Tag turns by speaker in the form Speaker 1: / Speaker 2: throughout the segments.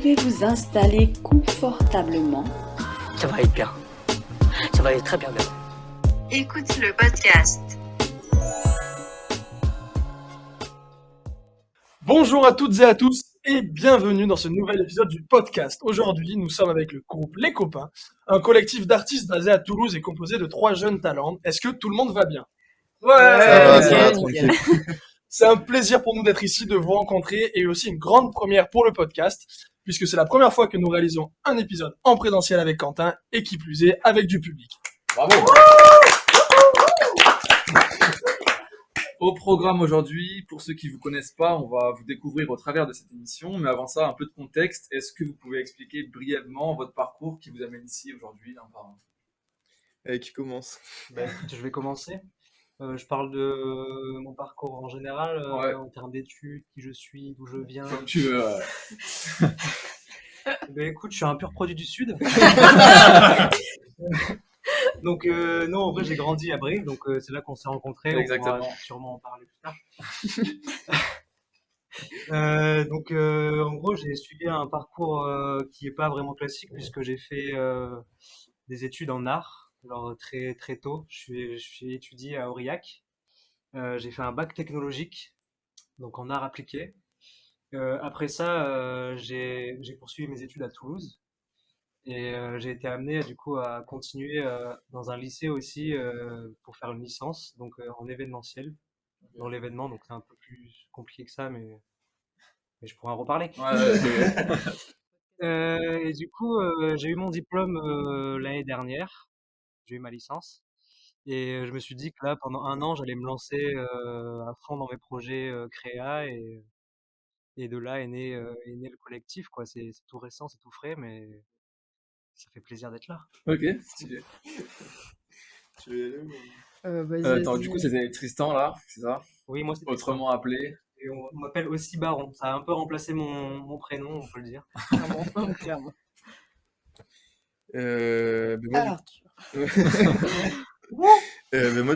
Speaker 1: pouvez vous installer confortablement.
Speaker 2: Ça va être bien. Ça va être très bien même.
Speaker 3: Écoute le podcast.
Speaker 4: Bonjour à toutes et à tous et bienvenue dans ce nouvel épisode du podcast. Aujourd'hui, nous sommes avec le groupe Les Copains, un collectif d'artistes basé à Toulouse et composé de 3 jeunes talents. Est-ce que tout le monde va bien?
Speaker 5: Ça va,
Speaker 1: nickel.
Speaker 5: tranquille.
Speaker 4: C'est un plaisir pour nous d'être ici, de vous rencontrer et aussi une grande première pour le podcast, puisque c'est la première fois que nous réalisons un épisode en présentiel avec Quentin et qui plus est avec du public.
Speaker 5: Bravo. Au programme aujourd'hui, pour ceux qui ne vous connaissent pas, on va vous découvrir au travers de cette émission. Mais avant ça, un peu de contexte. Est-ce que vous pouvez expliquer brièvement votre parcours qui vous amène ici aujourd'hui l'un par un?
Speaker 6: Et qui commence?
Speaker 7: Écoute, je vais commencer. Je parle de mon parcours en général,
Speaker 5: Ouais.
Speaker 7: en termes d'études, qui je suis, d'où je viens.
Speaker 5: Comme tu veux.
Speaker 7: Écoute, je suis un pur produit du Sud. Donc, non, en vrai, j'ai grandi à Brive, donc c'est là qu'on s'est rencontrés.
Speaker 5: Exactement.
Speaker 7: On pourra sûrement en parler plus tard. En gros, j'ai suivi un parcours qui n'est pas vraiment classique, puisque j'ai fait des études en art. Alors, très, très tôt, je suis étudié à Aurillac. J'ai fait un bac technologique, donc en art appliqué. Après ça, j'ai poursuivi mes études à Toulouse et j'ai été amené du coup à continuer dans un lycée aussi pour faire une licence, donc en événementiel, dans l'événement, donc c'est un peu plus compliqué que ça, mais je pourrais en reparler. Et du coup, j'ai eu mon diplôme l'année dernière, j'ai eu ma licence. Et je me suis dit que là, pendant un an, j'allais me lancer à fond dans mes projets créa et de là est né le collectif, quoi. C'est tout récent, c'est tout frais, mais ça fait plaisir d'être là.
Speaker 5: Ok, stylé.
Speaker 6: Tu veux y aller
Speaker 1: Vas-y,
Speaker 5: Attends, du coup, c'était Tristan là, c'est ça?
Speaker 7: Oui, moi c'est
Speaker 5: Autrement appelé.
Speaker 7: Et on m'appelle aussi Baron. Ça a un peu remplacé mon prénom, on peut le dire.
Speaker 1: clairement.
Speaker 6: Moi,
Speaker 1: Arthur.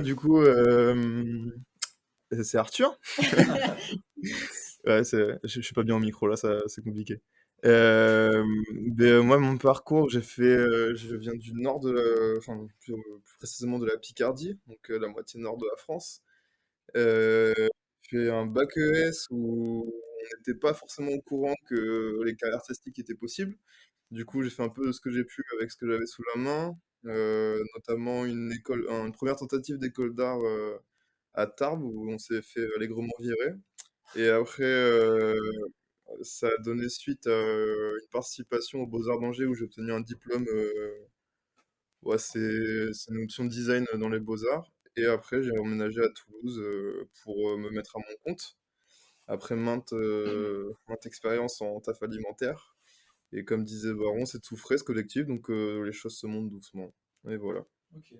Speaker 6: du coup, c'est Arthur. Ouais, je suis pas bien au micro là, c'est compliqué. Moi, mon parcours, je viens du nord enfin plus précisément de la Picardie, donc la moitié nord de la France. J'ai fait un bac ES où on n'était pas forcément au courant que les carrières artistiques étaient possibles. Du coup, j'ai fait un peu ce que j'ai pu avec ce que j'avais sous la main, notamment une première tentative d'école d'art à Tarbes où on s'est fait allègrement virer. Et après, ça a donné suite à une participation aux Beaux-Arts d'Angers où j'ai obtenu un diplôme. Ouais, c'est une option de design dans les Beaux-Arts. Et après, j'ai emménagé à Toulouse pour me mettre à mon compte après maintes expériences en taf alimentaire. Et comme disait Baron, c'est tout frais ce collectif, donc les choses se montent doucement. Et voilà.
Speaker 5: Ok.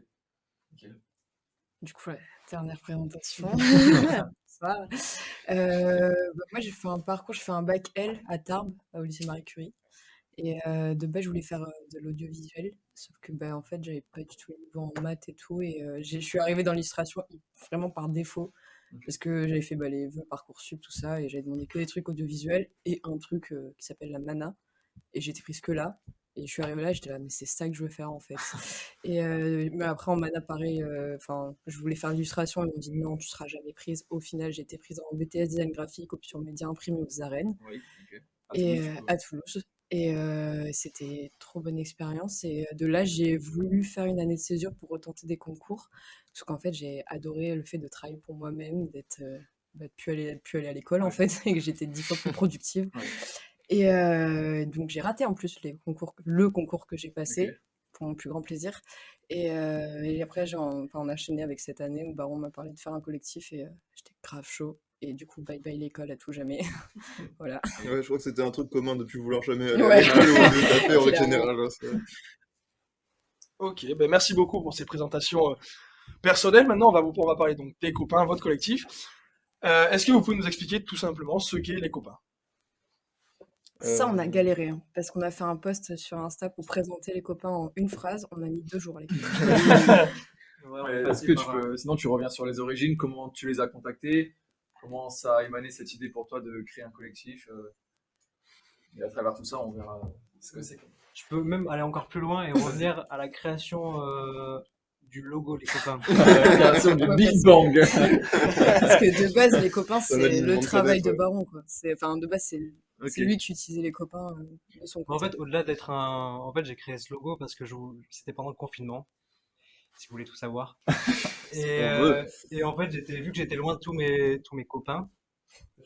Speaker 1: Du coup, ouais, dernière présentation. Ça. Moi, j'ai fait un parcours, j'ai fait un bac L à Tarbes, au lycée Marie Curie. Et de base, je voulais faire de l'audiovisuel, sauf que en fait, j'avais pas du tout le niveau en maths et tout. Et je suis arrivée dans l'illustration vraiment par défaut, parce que j'avais fait les vœux Parcoursup, tout ça, et j'avais demandé que des trucs audiovisuels et un truc qui s'appelle la mana. Et j'étais prise que là. Et je suis arrivée là, j'étais là, mais c'est ça que je veux faire en fait. Et mais après, en mana, pareil, je voulais faire l'illustration, ils m'ont dit non, tu seras jamais prise. Au final, j'ai été prise en BTS design graphique, option média imprimé aux arènes.
Speaker 5: Oui, ok.
Speaker 1: Et à Toulouse. Et c'était trop bonne expérience. Et de là, j'ai voulu faire une année de césure pour retenter des concours. Parce qu'en fait, j'ai adoré le fait de travailler pour moi-même, de plus aller à l'école en fait, et que j'étais 10 fois plus productive.
Speaker 5: Ouais.
Speaker 1: Et donc, j'ai raté en plus le concours que j'ai passé,
Speaker 5: Ok.
Speaker 1: pour mon plus grand plaisir. Et après, on a enchaîné avec cette année où Baron m'a parlé de faire un collectif et j'étais grave chaud. Et du coup, bye bye l'école à tout jamais. Voilà.
Speaker 6: Ouais, je crois que c'était un truc commun depuis vouloir jamais aller à
Speaker 1: Ouais.
Speaker 6: l'école ou de taper en
Speaker 1: Clairement.
Speaker 6: général. Hein,
Speaker 4: Ok, merci beaucoup pour ces présentations personnelles. Maintenant, on va parler donc des copains, votre collectif. Est-ce que vous pouvez nous expliquer tout simplement ce qu'est les copains?
Speaker 1: Ça, on a galéré, hein, parce qu'on a fait un post sur Insta pour présenter les copains en une phrase. On a mis 2 jours à l'écrire.
Speaker 7: Ouais, on
Speaker 5: Ouais,
Speaker 7: est
Speaker 5: est-ce
Speaker 7: passé
Speaker 5: que
Speaker 7: par
Speaker 5: sinon tu reviens sur les origines, comment tu les as contactés, comment ça a émané cette idée pour toi de créer un collectif Et à travers tout ça, on verra ce que c'est.
Speaker 7: Je peux même aller encore plus loin et revenir à la création du logo, les copains.
Speaker 5: La création du
Speaker 1: Ouais,
Speaker 5: Big
Speaker 1: parce
Speaker 5: Bang.
Speaker 1: parce que de base, les copains,
Speaker 6: Ça va
Speaker 1: c'est
Speaker 6: du
Speaker 1: le
Speaker 6: monde
Speaker 1: travail
Speaker 6: connaître,
Speaker 1: de Baron, quoi. Enfin, de base, c'est
Speaker 5: Ok.
Speaker 1: lui qui utilisait les copains de son
Speaker 7: En
Speaker 1: côté.
Speaker 7: fait, au-delà d'être un. En fait, j'ai créé ce logo parce que c'était pendant le confinement, si vous voulez tout savoir. Et,
Speaker 5: On veut.
Speaker 7: et en fait, vu que j'étais loin de tous mes copains,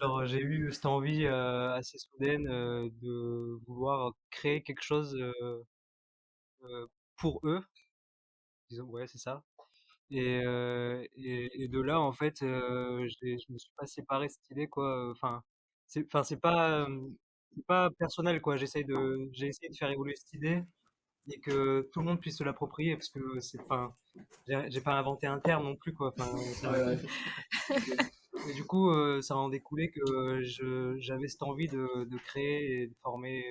Speaker 7: genre, j'ai eu cette envie assez soudaine de vouloir créer quelque chose pour eux. Disons, ouais, c'est ça. Et de là, en fait, je me suis pas séparé de cette idée, quoi. Enfin, c'est pas personnel, quoi. J'ai essayé de faire évoluer cette idée et que tout le monde puisse se l'approprier parce que enfin, j'ai pas inventé un terme non plus, quoi. Enfin,
Speaker 5: Ouais.
Speaker 7: et du coup, ça en découlait que j'avais cette envie de créer et de former,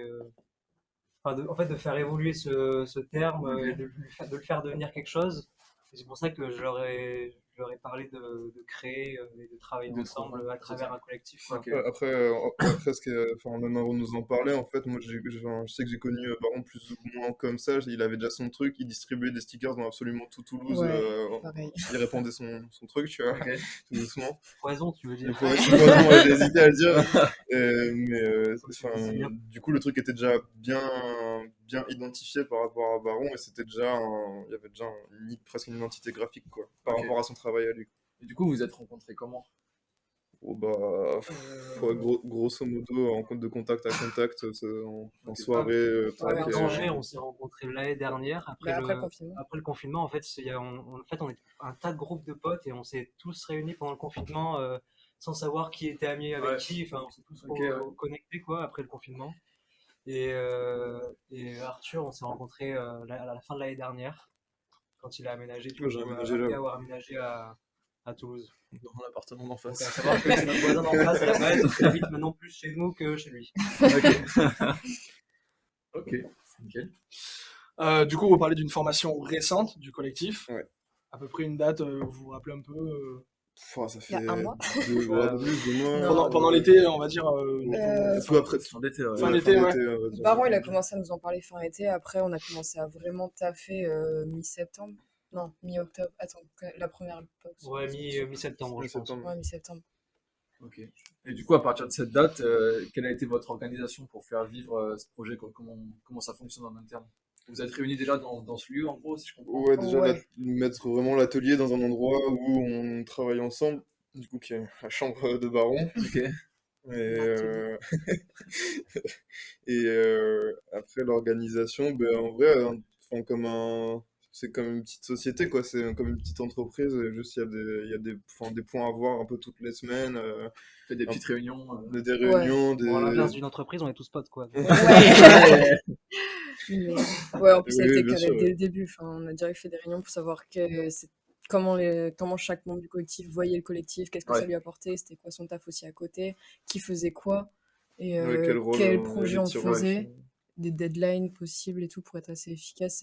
Speaker 7: en fait, de faire évoluer ce terme et de le faire devenir quelque chose. Et c'est pour ça que je leur ai parlé de créer et de travailler
Speaker 5: De trop,
Speaker 7: ensemble à
Speaker 5: c'est
Speaker 7: travers
Speaker 5: ça.
Speaker 7: un collectif, quoi.
Speaker 5: Ok.
Speaker 6: Ouais, après, enfin, même avant de nous en parler, en fait, moi, enfin, je sais que j'ai connu Baron plus ou moins comme ça. Il avait déjà son truc, il distribuait des stickers dans absolument tout Toulouse.
Speaker 1: Ouais, pareil.
Speaker 6: Il répandait son truc, tu vois,
Speaker 5: Ok.
Speaker 6: tout doucement.
Speaker 7: Poison, tu veux
Speaker 6: Du
Speaker 7: dire.
Speaker 6: coup, ouais, j'ai hésité à le dire.
Speaker 7: C'est
Speaker 6: Enfin,
Speaker 7: bien.
Speaker 6: du coup, le truc était déjà bien identifié par rapport à Baron et c'était déjà il y avait déjà presque une identité graphique, quoi, par
Speaker 5: Ok.
Speaker 6: rapport à son travail à lui.
Speaker 5: Et du coup, vous vous êtes rencontrés comment?
Speaker 6: Oh, bah, ouais, grosso modo, en compte de contact à contact, en
Speaker 5: Ok.
Speaker 6: soirée,
Speaker 1: Ouais,
Speaker 7: Avec
Speaker 6: tac.
Speaker 1: en soirée.
Speaker 7: Angers, on s'est rencontrés l'année dernière
Speaker 1: Bah, après le confinement.
Speaker 7: après le confinement. En fait, en fait, on est un tas de groupes de potes et on s'est tous réunis pendant le confinement sans savoir qui était ami avec
Speaker 5: Ouais.
Speaker 7: qui. Enfin, on s'est tous
Speaker 5: Ok, ouais.
Speaker 7: connectés, quoi, après le confinement. Et Arthur, on s'est rencontrés à la fin de l'année dernière quand il a aménagé, du
Speaker 6: Ouais, j'ai
Speaker 7: coup,
Speaker 6: aménagé là,
Speaker 7: après avoir aménagé à Toulouse.
Speaker 6: dans l'appartement d'en
Speaker 7: Donc, à
Speaker 6: face.
Speaker 7: savoir que c'est notre voisin d'en face là-bas et qu'il habite maintenant plus chez nous que chez lui.
Speaker 5: Ok. Ok. Nickel.
Speaker 4: Du coup, vous parlez d'une formation récente du collectif.
Speaker 6: Ouais.
Speaker 4: À peu près une date, vous vous rappelez un peu
Speaker 6: Pouah, ça
Speaker 1: Il y
Speaker 6: fait
Speaker 1: a un mois.
Speaker 6: ouais, un peu plus, 2 mois.
Speaker 1: Non.
Speaker 4: pendant l'été, on va dire.
Speaker 6: Tout après,
Speaker 5: Fin d'été, ouais.
Speaker 4: Fin
Speaker 6: ouais,
Speaker 4: d'été, ouais.
Speaker 6: on va dire.
Speaker 1: Baron, il a commencé à nous en parler fin été. Après, on a commencé à vraiment taffer mi-septembre. Non, mi-octobre. Attends, la première box.
Speaker 7: Ouais, mi-septembre, je pense.
Speaker 6: Mi-septembre.
Speaker 1: Ouais, mi-septembre.
Speaker 5: Ok. Et du coup, à partir de cette date, quelle a été votre organisation pour faire vivre ce projet, quoi? Comment ça fonctionne en interne? Vous êtes réunis déjà dans ce lieu, en gros, si je comprends?
Speaker 6: Ouais, déjà,
Speaker 1: Ouais.
Speaker 6: mettre vraiment l'atelier dans un endroit où on travaille ensemble, du coup, qui est la chambre de Baron.
Speaker 5: Ok.
Speaker 6: Et, après l'organisation, ben, en vrai, enfin, c'est comme une petite société, quoi. C'est comme une petite entreprise. Juste, enfin, des points à voir un peu toutes les semaines,
Speaker 5: Faites des petites réunions.
Speaker 6: des
Speaker 1: Ouais.
Speaker 6: réunions,
Speaker 7: Bon, à l'inverse d'une entreprise, on est tous potes, quoi.
Speaker 1: Ouais. Mais ouais, en plus, ça a
Speaker 6: Oui,
Speaker 1: été
Speaker 6: bien
Speaker 1: carré
Speaker 6: sûr,
Speaker 1: dès
Speaker 6: ouais.
Speaker 1: le début. Enfin, on a direct fait des réunions pour savoir comment chaque membre du collectif voyait le collectif, qu'est-ce que ça
Speaker 5: Ouais.
Speaker 1: lui apportait, c'était quoi son taf aussi à côté, qui faisait quoi, et
Speaker 6: Ouais, quel rôle
Speaker 1: quel
Speaker 6: on
Speaker 1: projet
Speaker 6: avait
Speaker 1: on
Speaker 6: tiré
Speaker 1: faisait,
Speaker 6: aussi.
Speaker 1: des deadlines possibles et tout pour être assez efficace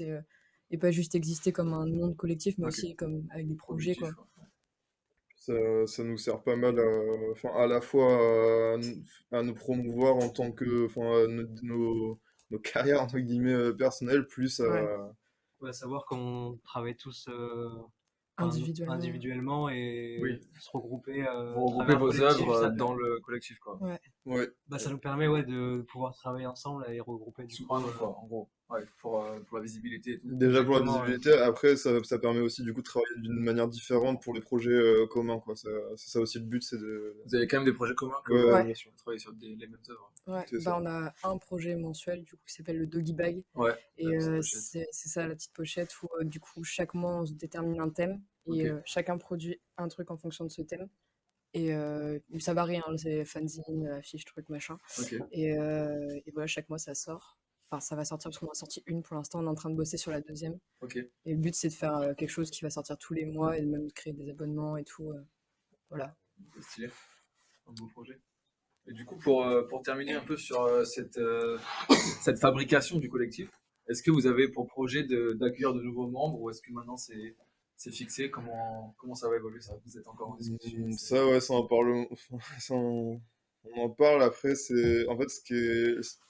Speaker 1: et pas juste exister comme un nom de collectif, mais
Speaker 5: Ok.
Speaker 1: aussi comme avec des projets, quoi.
Speaker 5: Objectif, ouais.
Speaker 6: Ça nous sert pas mal, enfin, à la fois à nous promouvoir en tant que, enfin, nos carrières entre guillemets personnelles, plus
Speaker 1: Ouais,
Speaker 7: Ouais, savoir qu'on travaille tous
Speaker 1: individuellement.
Speaker 7: individuellement et
Speaker 5: Oui.
Speaker 7: se regrouper
Speaker 5: Vous
Speaker 7: à
Speaker 5: regroupez
Speaker 7: travers le
Speaker 5: vos
Speaker 7: collectif,
Speaker 5: œuvres dans le collectif, quoi.
Speaker 1: Ouais.
Speaker 6: ouais.
Speaker 7: ça nous permet ouais, de pouvoir travailler ensemble et regrouper du
Speaker 5: Sous
Speaker 7: coup.
Speaker 5: un nom, quoi, en gros. Ouais, pour la visibilité et tout.
Speaker 6: Déjà pour la
Speaker 7: Exactement, ouais.
Speaker 6: visibilité, après ça permet aussi du coup de travailler d'une manière différente pour les projets communs, quoi. C'est ça aussi le but, c'est de.
Speaker 5: Vous avez quand même des projets communs que
Speaker 6: Ouais,
Speaker 1: Ouais.
Speaker 6: bien sûr.
Speaker 5: vous travaillez sur les mêmes œuvres.
Speaker 1: Ouais,
Speaker 6: C'est
Speaker 1: bah
Speaker 6: ça.
Speaker 1: on a un projet mensuel du coup qui s'appelle le Doggy Bag
Speaker 5: Ouais,
Speaker 1: et
Speaker 5: la petite pochette.
Speaker 1: c'est ça la petite pochette où du coup chaque mois on se détermine un thème
Speaker 5: Ok.
Speaker 1: et chacun produit un truc en fonction de ce thème et ça varie hein, c'est fanzine, affiche, truc machin
Speaker 5: Ok.
Speaker 1: et voilà chaque mois ça sort. Enfin ça va sortir parce qu'on en a sorti une pour l'instant, on est en train de bosser sur la deuxième
Speaker 5: Ok.
Speaker 1: et le but c'est de faire quelque chose qui va sortir tous les mois et de même créer des abonnements et tout voilà.
Speaker 5: C'est stylé. Un beau projet. Et du coup, pour terminer un peu sur cette fabrication du collectif, est-ce que vous avez pour projet d'accueillir de nouveaux membres ou est-ce que maintenant c'est fixé? Comment ça va évoluer ça? Vous êtes encore en discussion?
Speaker 6: Ça, ouais, ça en parle. Ça on en parle après, en fait,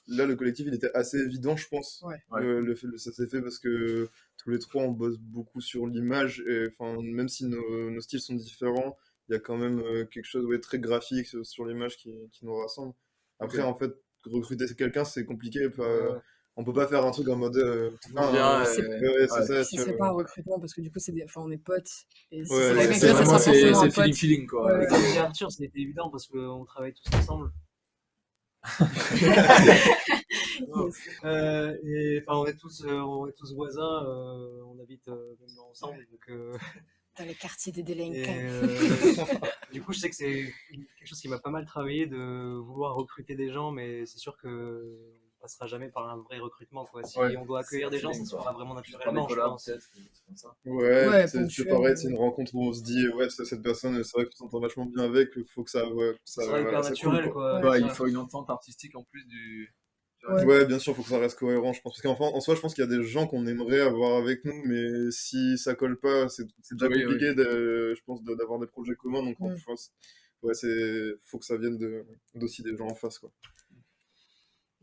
Speaker 6: là, le collectif, il était assez évident, je pense.
Speaker 1: Ouais.
Speaker 5: Ouais.
Speaker 6: Ça s'est fait parce que tous les trois, on bosse beaucoup sur l'image, et enfin, même si nos styles sont différents, il y a quand même quelque chose de très graphique sur l'image qui nous rassemble. Après,
Speaker 5: Ok.
Speaker 6: en fait, recruter quelqu'un, c'est compliqué.
Speaker 7: Ouais.
Speaker 6: On peut pas faire un truc en mode.
Speaker 5: Tout le monde vient,
Speaker 1: C'est-
Speaker 6: Ouais, c'est
Speaker 5: ouais.
Speaker 6: ça.
Speaker 1: Ce serait pas un recrutement parce que du coup, enfin, on est potes. Et si
Speaker 6: Ouais,
Speaker 1: c'est
Speaker 6: ouais,
Speaker 1: quelqu'un
Speaker 5: C'est
Speaker 1: qui vient, ça
Speaker 5: vraiment
Speaker 1: sera forcément un
Speaker 5: c'est
Speaker 1: pote.
Speaker 5: feeling quoi.
Speaker 1: Ouais,
Speaker 7: Comme dit Arthur, c'était évident parce qu'on travaille tous ensemble.
Speaker 1: Yes.
Speaker 7: Et enfin, on est tous voisins, on habite même ensemble. Donc,
Speaker 1: Dans les quartiers des
Speaker 7: et,
Speaker 1: délinquants.
Speaker 7: du coup, je sais que c'est quelque chose qui m'a pas mal travaillé de vouloir recruter des gens, mais c'est sûr que on passera jamais par un vrai recrutement, quoi. Si
Speaker 5: Ouais.
Speaker 7: on doit accueillir des gens, ça se fera vraiment
Speaker 5: Par des
Speaker 7: naturellement, je
Speaker 5: collabs
Speaker 7: pense.
Speaker 5: peut-être, des trucs comme ça.
Speaker 6: Ouais,
Speaker 1: Ouais,
Speaker 6: c'est
Speaker 1: ponctuel.
Speaker 6: pareil, c'est une rencontre où on se dit, ouais, cette personne, c'est vrai qu'on s'entend vachement bien avec, il faut que ça, ouais,
Speaker 7: Ça sera hyper
Speaker 6: ça coule,
Speaker 7: naturel,
Speaker 6: quoi.
Speaker 7: quoi.
Speaker 5: Ouais,
Speaker 7: c'est
Speaker 5: il
Speaker 7: ça.
Speaker 5: faut une entente artistique en plus du
Speaker 1: Ouais.
Speaker 6: Ouais, bien sûr, il faut que ça reste cohérent, je pense. Parce en soi, je pense qu'il y a des gens qu'on aimerait avoir avec nous, mais si ça colle pas, c'est déjà
Speaker 5: Oui,
Speaker 6: compliqué, je pense, d'avoir des projets communs. Donc, en face, ouais, faut que ça vienne d'aussi des gens en face, quoi.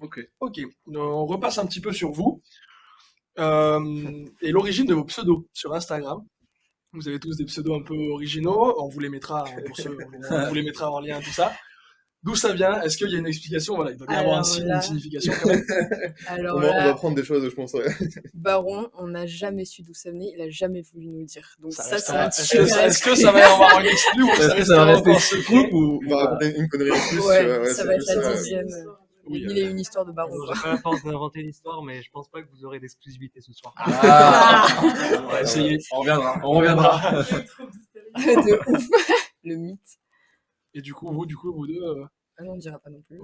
Speaker 5: Ok.
Speaker 4: Ok, on repasse un petit peu sur vous et l'origine de vos pseudos sur Instagram. Vous avez tous des pseudos un peu originaux, on vous les mettra, pour ceux, on vous les mettra en lien, tout ça. D'où ça vient? Est-ce qu'il y a une explication? Voilà, il doit bien y avoir
Speaker 1: Alors
Speaker 4: une
Speaker 1: là,
Speaker 4: signification quand même.
Speaker 1: alors
Speaker 6: On va
Speaker 1: là,
Speaker 6: apprendre des choses, je pense, ouais.
Speaker 1: Baron, on n'a jamais su d'où ça venait, il a jamais voulu nous le dire. Donc
Speaker 4: Ça
Speaker 1: ça, c'est
Speaker 4: restera-
Speaker 1: un petit
Speaker 4: Est-ce que,
Speaker 1: secret.
Speaker 4: est-ce que ça va y avoir un exclu ou
Speaker 5: Est-ce
Speaker 4: ça
Speaker 5: que ça va
Speaker 4: restera
Speaker 5: rester
Speaker 4: encore secret
Speaker 5: ou
Speaker 6: On va raconter une connerie en plus,
Speaker 1: Ouais,
Speaker 6: tu vois, ouais,
Speaker 1: ça
Speaker 6: c'est
Speaker 1: va être
Speaker 6: plus
Speaker 1: la
Speaker 6: ça.
Speaker 1: deuxième.
Speaker 4: Oui,
Speaker 1: Il est une histoire de Baron,
Speaker 7: Bon,
Speaker 1: quoi.
Speaker 7: j'ai pas la force d'inventer l'histoire, mais je pense pas que vous aurez d'exclusivité ce soir.
Speaker 5: Ah,
Speaker 4: On va essayer.
Speaker 5: on reviendra, on reviendra.
Speaker 1: De ouf. Le mythe.
Speaker 4: Et du coup, vous deux,
Speaker 1: Ah non, on dira pas non plus.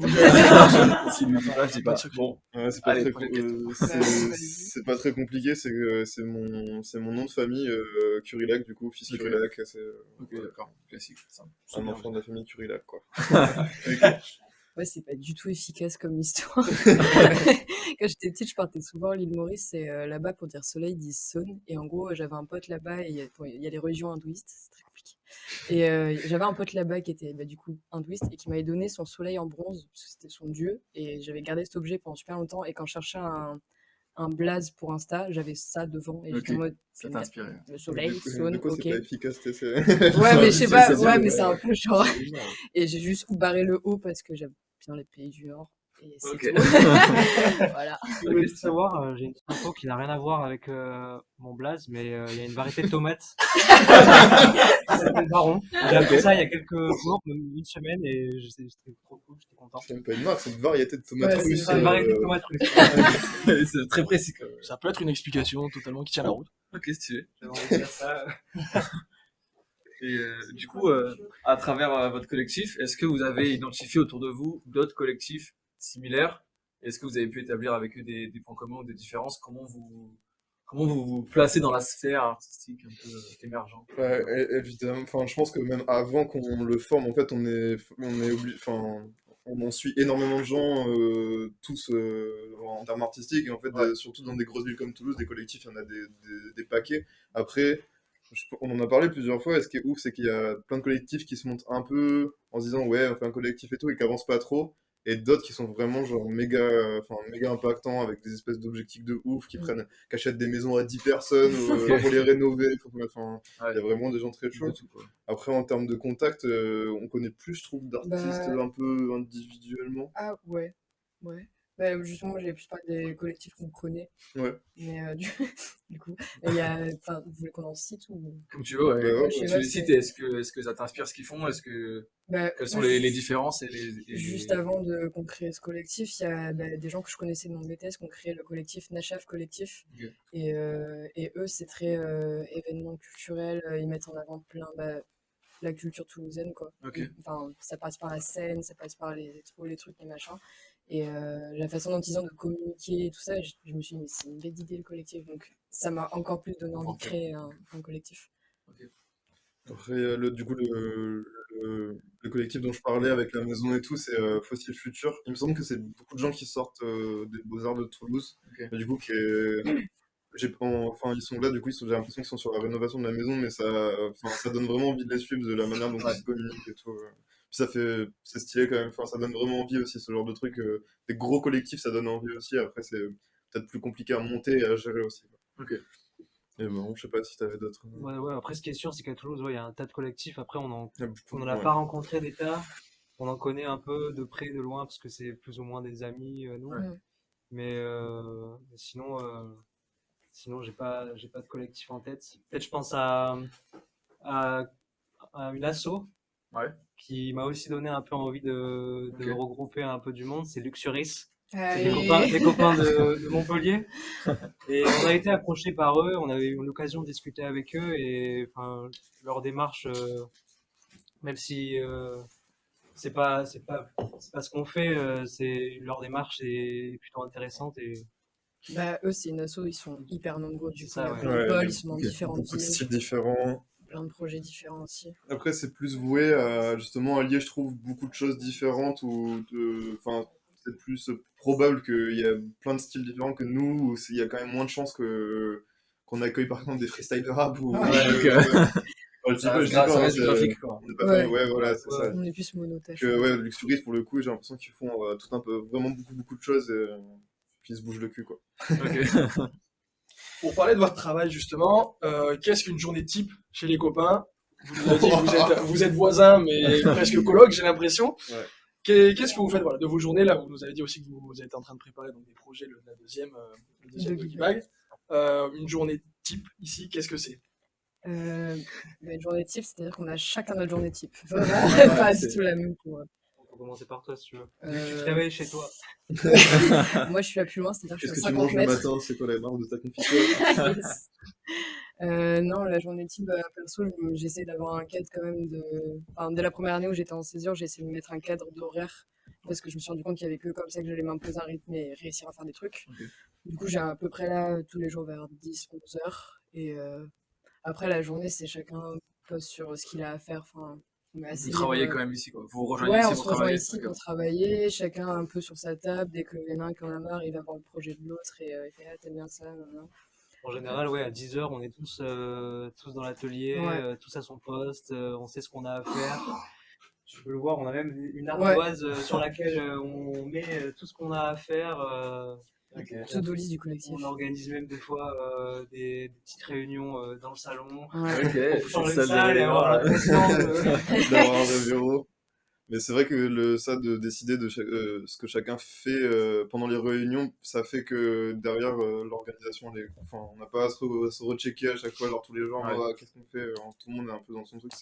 Speaker 5: Si le montage dit pas. Bon,
Speaker 6: Ouais, c'est pas
Speaker 5: allez,
Speaker 6: très,
Speaker 5: prochaine question.
Speaker 6: c'est pas très compliqué, c'est mon nom de famille, Curilac, du coup, fils
Speaker 5: Ok.
Speaker 6: Curilac, c'est
Speaker 5: Ok, d'accord, classique, simple.
Speaker 6: un enfant de la famille Curilac, quoi.
Speaker 1: Ouais, c'est pas du tout efficace comme histoire. Quand j'étais petite, je partais souvent à l'île Maurice et là-bas, pour dire soleil, ils disent saune. Et en gros, j'avais un pote là-bas et il y a les religions hindouistes, c'est très compliqué. Et j'avais un pote là-bas qui était du coup hindouiste et qui m'avait donné son soleil en bronze, parce que c'était son dieu. Et j'avais gardé cet objet pendant super longtemps. Et quand je cherchais un blaze pour Insta, j'avais ça devant. Et j'étais en
Speaker 5: Ok,
Speaker 1: mode,
Speaker 5: ça t'a inspiré.
Speaker 1: le soleil,
Speaker 6: Du
Speaker 1: saune,
Speaker 6: coup,
Speaker 1: ok.
Speaker 6: c'est pas efficace, tu sais,
Speaker 1: Ouais, mais je sais pas,
Speaker 5: c'est
Speaker 1: ouais,
Speaker 5: bien,
Speaker 1: mais c'est un peu genre.
Speaker 5: C'est bizarre.
Speaker 1: Et j'ai juste barré le haut parce que j'aime bien les pays du Nord. Et c'est
Speaker 5: Ok.
Speaker 1: tout. Voilà.
Speaker 7: Si vous voulez tout savoir, j'ai une photo qui n'a rien à voir avec mon blaze, mais il y a une variété de tomates qui s'appelle Baron. J'ai appris ça il y a quelques jours, même une semaine, et j'étais trop cool, j'étais content.
Speaker 6: C'est même pas une marque, c'est une variété de tomates
Speaker 1: Ouais, c'est
Speaker 6: russes.
Speaker 1: une
Speaker 7: C'est une variété de tomates russes.
Speaker 5: C'est très précis quand même.
Speaker 4: ça peut être une explication totalement qui tient la route.
Speaker 5: Ok, stylé.
Speaker 7: J'avais envie de dire ça.
Speaker 5: Et du coup, à travers votre collectif, est-ce que vous avez identifié autour de vous d'autres collectifs similaires? Est-ce que vous avez pu établir avec eux des points communs ou des différences? Comment vous vous placez dans la sphère artistique un peu émergente?
Speaker 6: Ouais, évidemment. Enfin, je pense que même avant qu'on le forme, en fait, on est obligé. Enfin, on suit énormément de gens, tous en termes artistiques, et en fait,
Speaker 5: Ouais.
Speaker 6: surtout dans des grosses villes comme Toulouse, des collectifs, il y en a des paquets. Après, on en a parlé plusieurs fois, et ce qui est ouf, c'est qu'il y a plein de collectifs qui se montent un peu en se disant, ouais, on fait un collectif et tout, et qui avancent pas trop. Et d'autres qui sont vraiment genre méga impactants avec des espèces d'objectifs de ouf qui achètent des maisons à 10 personnes
Speaker 5: Ok.
Speaker 6: pour les rénover. Enfin,
Speaker 5: Ouais.
Speaker 6: il y a vraiment des gens très
Speaker 5: De
Speaker 6: chauds.
Speaker 5: tout, quoi.
Speaker 6: Après, en termes de contact, on connaît plus, je trouve, d'artistes
Speaker 1: Bah,
Speaker 6: un peu individuellement.
Speaker 1: ah ouais, ouais. Bah, justement, moi, j'avais plus parlé des collectifs qu'on connaît.
Speaker 6: Ouais.
Speaker 1: Mais du coup, il y a, enfin, vous voulez qu'on en cite ou...
Speaker 5: Comme tu veux, ouais.
Speaker 6: Bah ouais,
Speaker 1: je sais
Speaker 5: Tu
Speaker 1: pas,
Speaker 5: les
Speaker 1: c'est-
Speaker 5: cites, et est-ce que ça t'inspire ce qu'ils font?
Speaker 1: Bah,
Speaker 5: Quelles sont
Speaker 1: moi,
Speaker 5: les différences et
Speaker 1: juste avant qu'on crée ce collectif, il y a des gens que je connaissais de mon BTS qui ont créé le collectif Nachaf Collectif.
Speaker 5: Ok.
Speaker 1: Et eux, c'est très événement culturel. Ils mettent en avant la culture toulousaine, quoi.
Speaker 5: Ok.
Speaker 1: Enfin, ça passe par la scène, ça passe par les expos, les trucs, les machins. Et la façon dont ils ont de communiquer et tout ça, je me suis dit, mais c'est une belle idée le collectif. Donc ça m'a encore plus donné envie de créer un collectif.
Speaker 6: Après, du coup, le collectif dont je parlais avec la maison et tout, c'est Fossil Future. Il me semble que c'est beaucoup de gens qui sortent des Beaux-Arts de Toulouse.
Speaker 5: Ok.
Speaker 6: Et du coup, enfin, ils sont là, du coup, j'ai l'impression qu'ils sont sur la rénovation de la maison, mais ça donne vraiment envie de les suivre, de la manière dont
Speaker 5: Ouais.
Speaker 6: ils communiquent et tout. c'est stylé quand même. Enfin, ça donne vraiment envie aussi, ce genre de truc. Des gros collectifs, ça donne envie aussi. Après, c'est peut-être plus compliqué à monter et à gérer aussi, quoi.
Speaker 5: Ok.
Speaker 6: Et bon, je sais pas si t'avais d'autres.
Speaker 7: Ouais, ouais, après, ce qui est sûr, c'est qu'à Toulouse, ouais, il y a un tas de collectifs. Après,
Speaker 6: Il y a beaucoup,
Speaker 7: on n'en a
Speaker 6: ouais.
Speaker 7: pas rencontré des tas. On en connaît un peu de près, de loin, parce que c'est plus ou moins des amis, nous.
Speaker 5: Ouais.
Speaker 7: Mais sinon, j'ai pas de collectif en tête. Peut-être, je pense à, à une asso
Speaker 5: Ouais.
Speaker 7: qui m'a aussi donné un peu envie de
Speaker 5: Ok.
Speaker 7: regrouper un peu du monde. C'est Luxuris. C'est
Speaker 1: Allez.
Speaker 7: des copains de Montpellier. Et on a été approchés par eux, on avait eu l'occasion de discuter avec eux et enfin, leur démarche, même si c'est pas ce qu'on fait, leur démarche est plutôt intéressante et
Speaker 1: Bah, eux, c'est une asso, ils sont hyper nombreux. Du
Speaker 7: c'est
Speaker 1: coup, il y
Speaker 7: ça,
Speaker 1: a
Speaker 7: ouais.
Speaker 1: plein de
Speaker 6: Ouais,
Speaker 1: pôles,
Speaker 6: il y
Speaker 1: ils sont dans
Speaker 5: Ok.
Speaker 1: différentes
Speaker 6: beaucoup de
Speaker 1: villes,
Speaker 6: styles différents.
Speaker 1: plein de projets différents aussi.
Speaker 6: Après, c'est plus voué à justement allier, je trouve, beaucoup de choses différentes enfin, c'est plus probable qu'il y a plein de styles différents que nous, où il y a quand même moins de chances qu'on accueille par exemple des freestyle rap ou
Speaker 1: Ouais.
Speaker 5: Ouais, ok.
Speaker 6: enfin,
Speaker 5: Ça reste,
Speaker 6: je dis pas,
Speaker 5: ça
Speaker 6: hein,
Speaker 5: reste graphique, quoi.
Speaker 6: on n'est pas
Speaker 1: Ouais.
Speaker 6: ouais, voilà, c'est
Speaker 7: Ouais,
Speaker 6: ça.
Speaker 1: On est plus monotache.
Speaker 6: Que ouais, Luxury pour le coup, j'ai l'impression qu'ils font tout un peu, vraiment beaucoup de choses, puis ils se bougent le cul, quoi.
Speaker 5: Ok.
Speaker 4: Pour parler de votre travail, justement, qu'est-ce qu'une journée type chez les copains? Vous nous avez dit que vous êtes voisins, mais presque colocs, j'ai l'impression.
Speaker 6: Ouais.
Speaker 4: Qu'est-ce que vous faites voilà, de vos journées là? Vous nous avez dit aussi que vous êtes en train de préparer donc, des projets, le deuxième
Speaker 1: Doggy
Speaker 4: Doggy Bag. Une journée type ici, qu'est-ce que c'est?
Speaker 1: Bah, une journée type, c'est-à-dire qu'on a chacun notre journée type. Vraiment, pas du tout la même pour.
Speaker 7: On peut commencer par toi si tu veux. Vu que tu te
Speaker 1: Euh,
Speaker 7: réveilles chez toi.
Speaker 1: Moi, je suis la plus loin, c'est-à-dire que je
Speaker 6: Qu'est-ce
Speaker 1: suis à
Speaker 6: que tu
Speaker 1: 50
Speaker 6: manges le
Speaker 1: mètres.
Speaker 6: matin? C'est quoi la marque de ta confiture?
Speaker 1: Yes. Non, la journée type, perso, j'essaie d'avoir un cadre quand même de. Enfin, dès la première année où j'étais en césure, j'ai essayé de me mettre un cadre d'horaire parce que je me suis rendu compte qu'il y avait que comme ça que j'allais m'imposer un rythme et réussir à faire des trucs.
Speaker 5: Ok.
Speaker 1: Du coup, j'ai à peu près là tous les jours vers 10-11 heures. Et après, la journée, c'est chacun pose sur ce qu'il a à faire. Enfin, on est assez
Speaker 5: Vous
Speaker 1: libre.
Speaker 5: travaillez quand même ici, quoi. Vous rejoignez
Speaker 1: Ouais,
Speaker 5: ici
Speaker 1: on
Speaker 5: pour
Speaker 1: se rejoint
Speaker 5: travailler.
Speaker 1: ici
Speaker 5: Ok.
Speaker 1: pour travailler, chacun un peu sur sa table. Dès qu'il y en a un qui en a marre, il va voir le projet de l'autre et il fait: Ah, t'aimes bien ça, nanana.
Speaker 7: En général, ouais, à 10h, on est tous dans l'atelier,
Speaker 1: Ouais.
Speaker 7: tous à son poste, on sait ce qu'on a à faire. Tu peux le voir, on a même une
Speaker 1: Ouais.
Speaker 7: ardoise sur laquelle on met tout ce qu'on a à faire.
Speaker 5: Ok.
Speaker 1: To-do list du collectif.
Speaker 7: On organise même des fois des petites réunions dans le salon
Speaker 1: Ouais.
Speaker 5: Ok.
Speaker 7: pour changer de
Speaker 5: Ça,
Speaker 7: salle et avoir l'impression de...
Speaker 6: D'avoir un vrai bureau. Mais c'est vrai que ça de décider de ce que chacun fait pendant les réunions, ça fait que derrière l'organisation, enfin, on n'a pas à se rechecker à chaque fois, genre tous les jours,
Speaker 5: Ouais.
Speaker 6: Ah, qu'est-ce qu'on fait? Tout le monde est un peu dans son truc,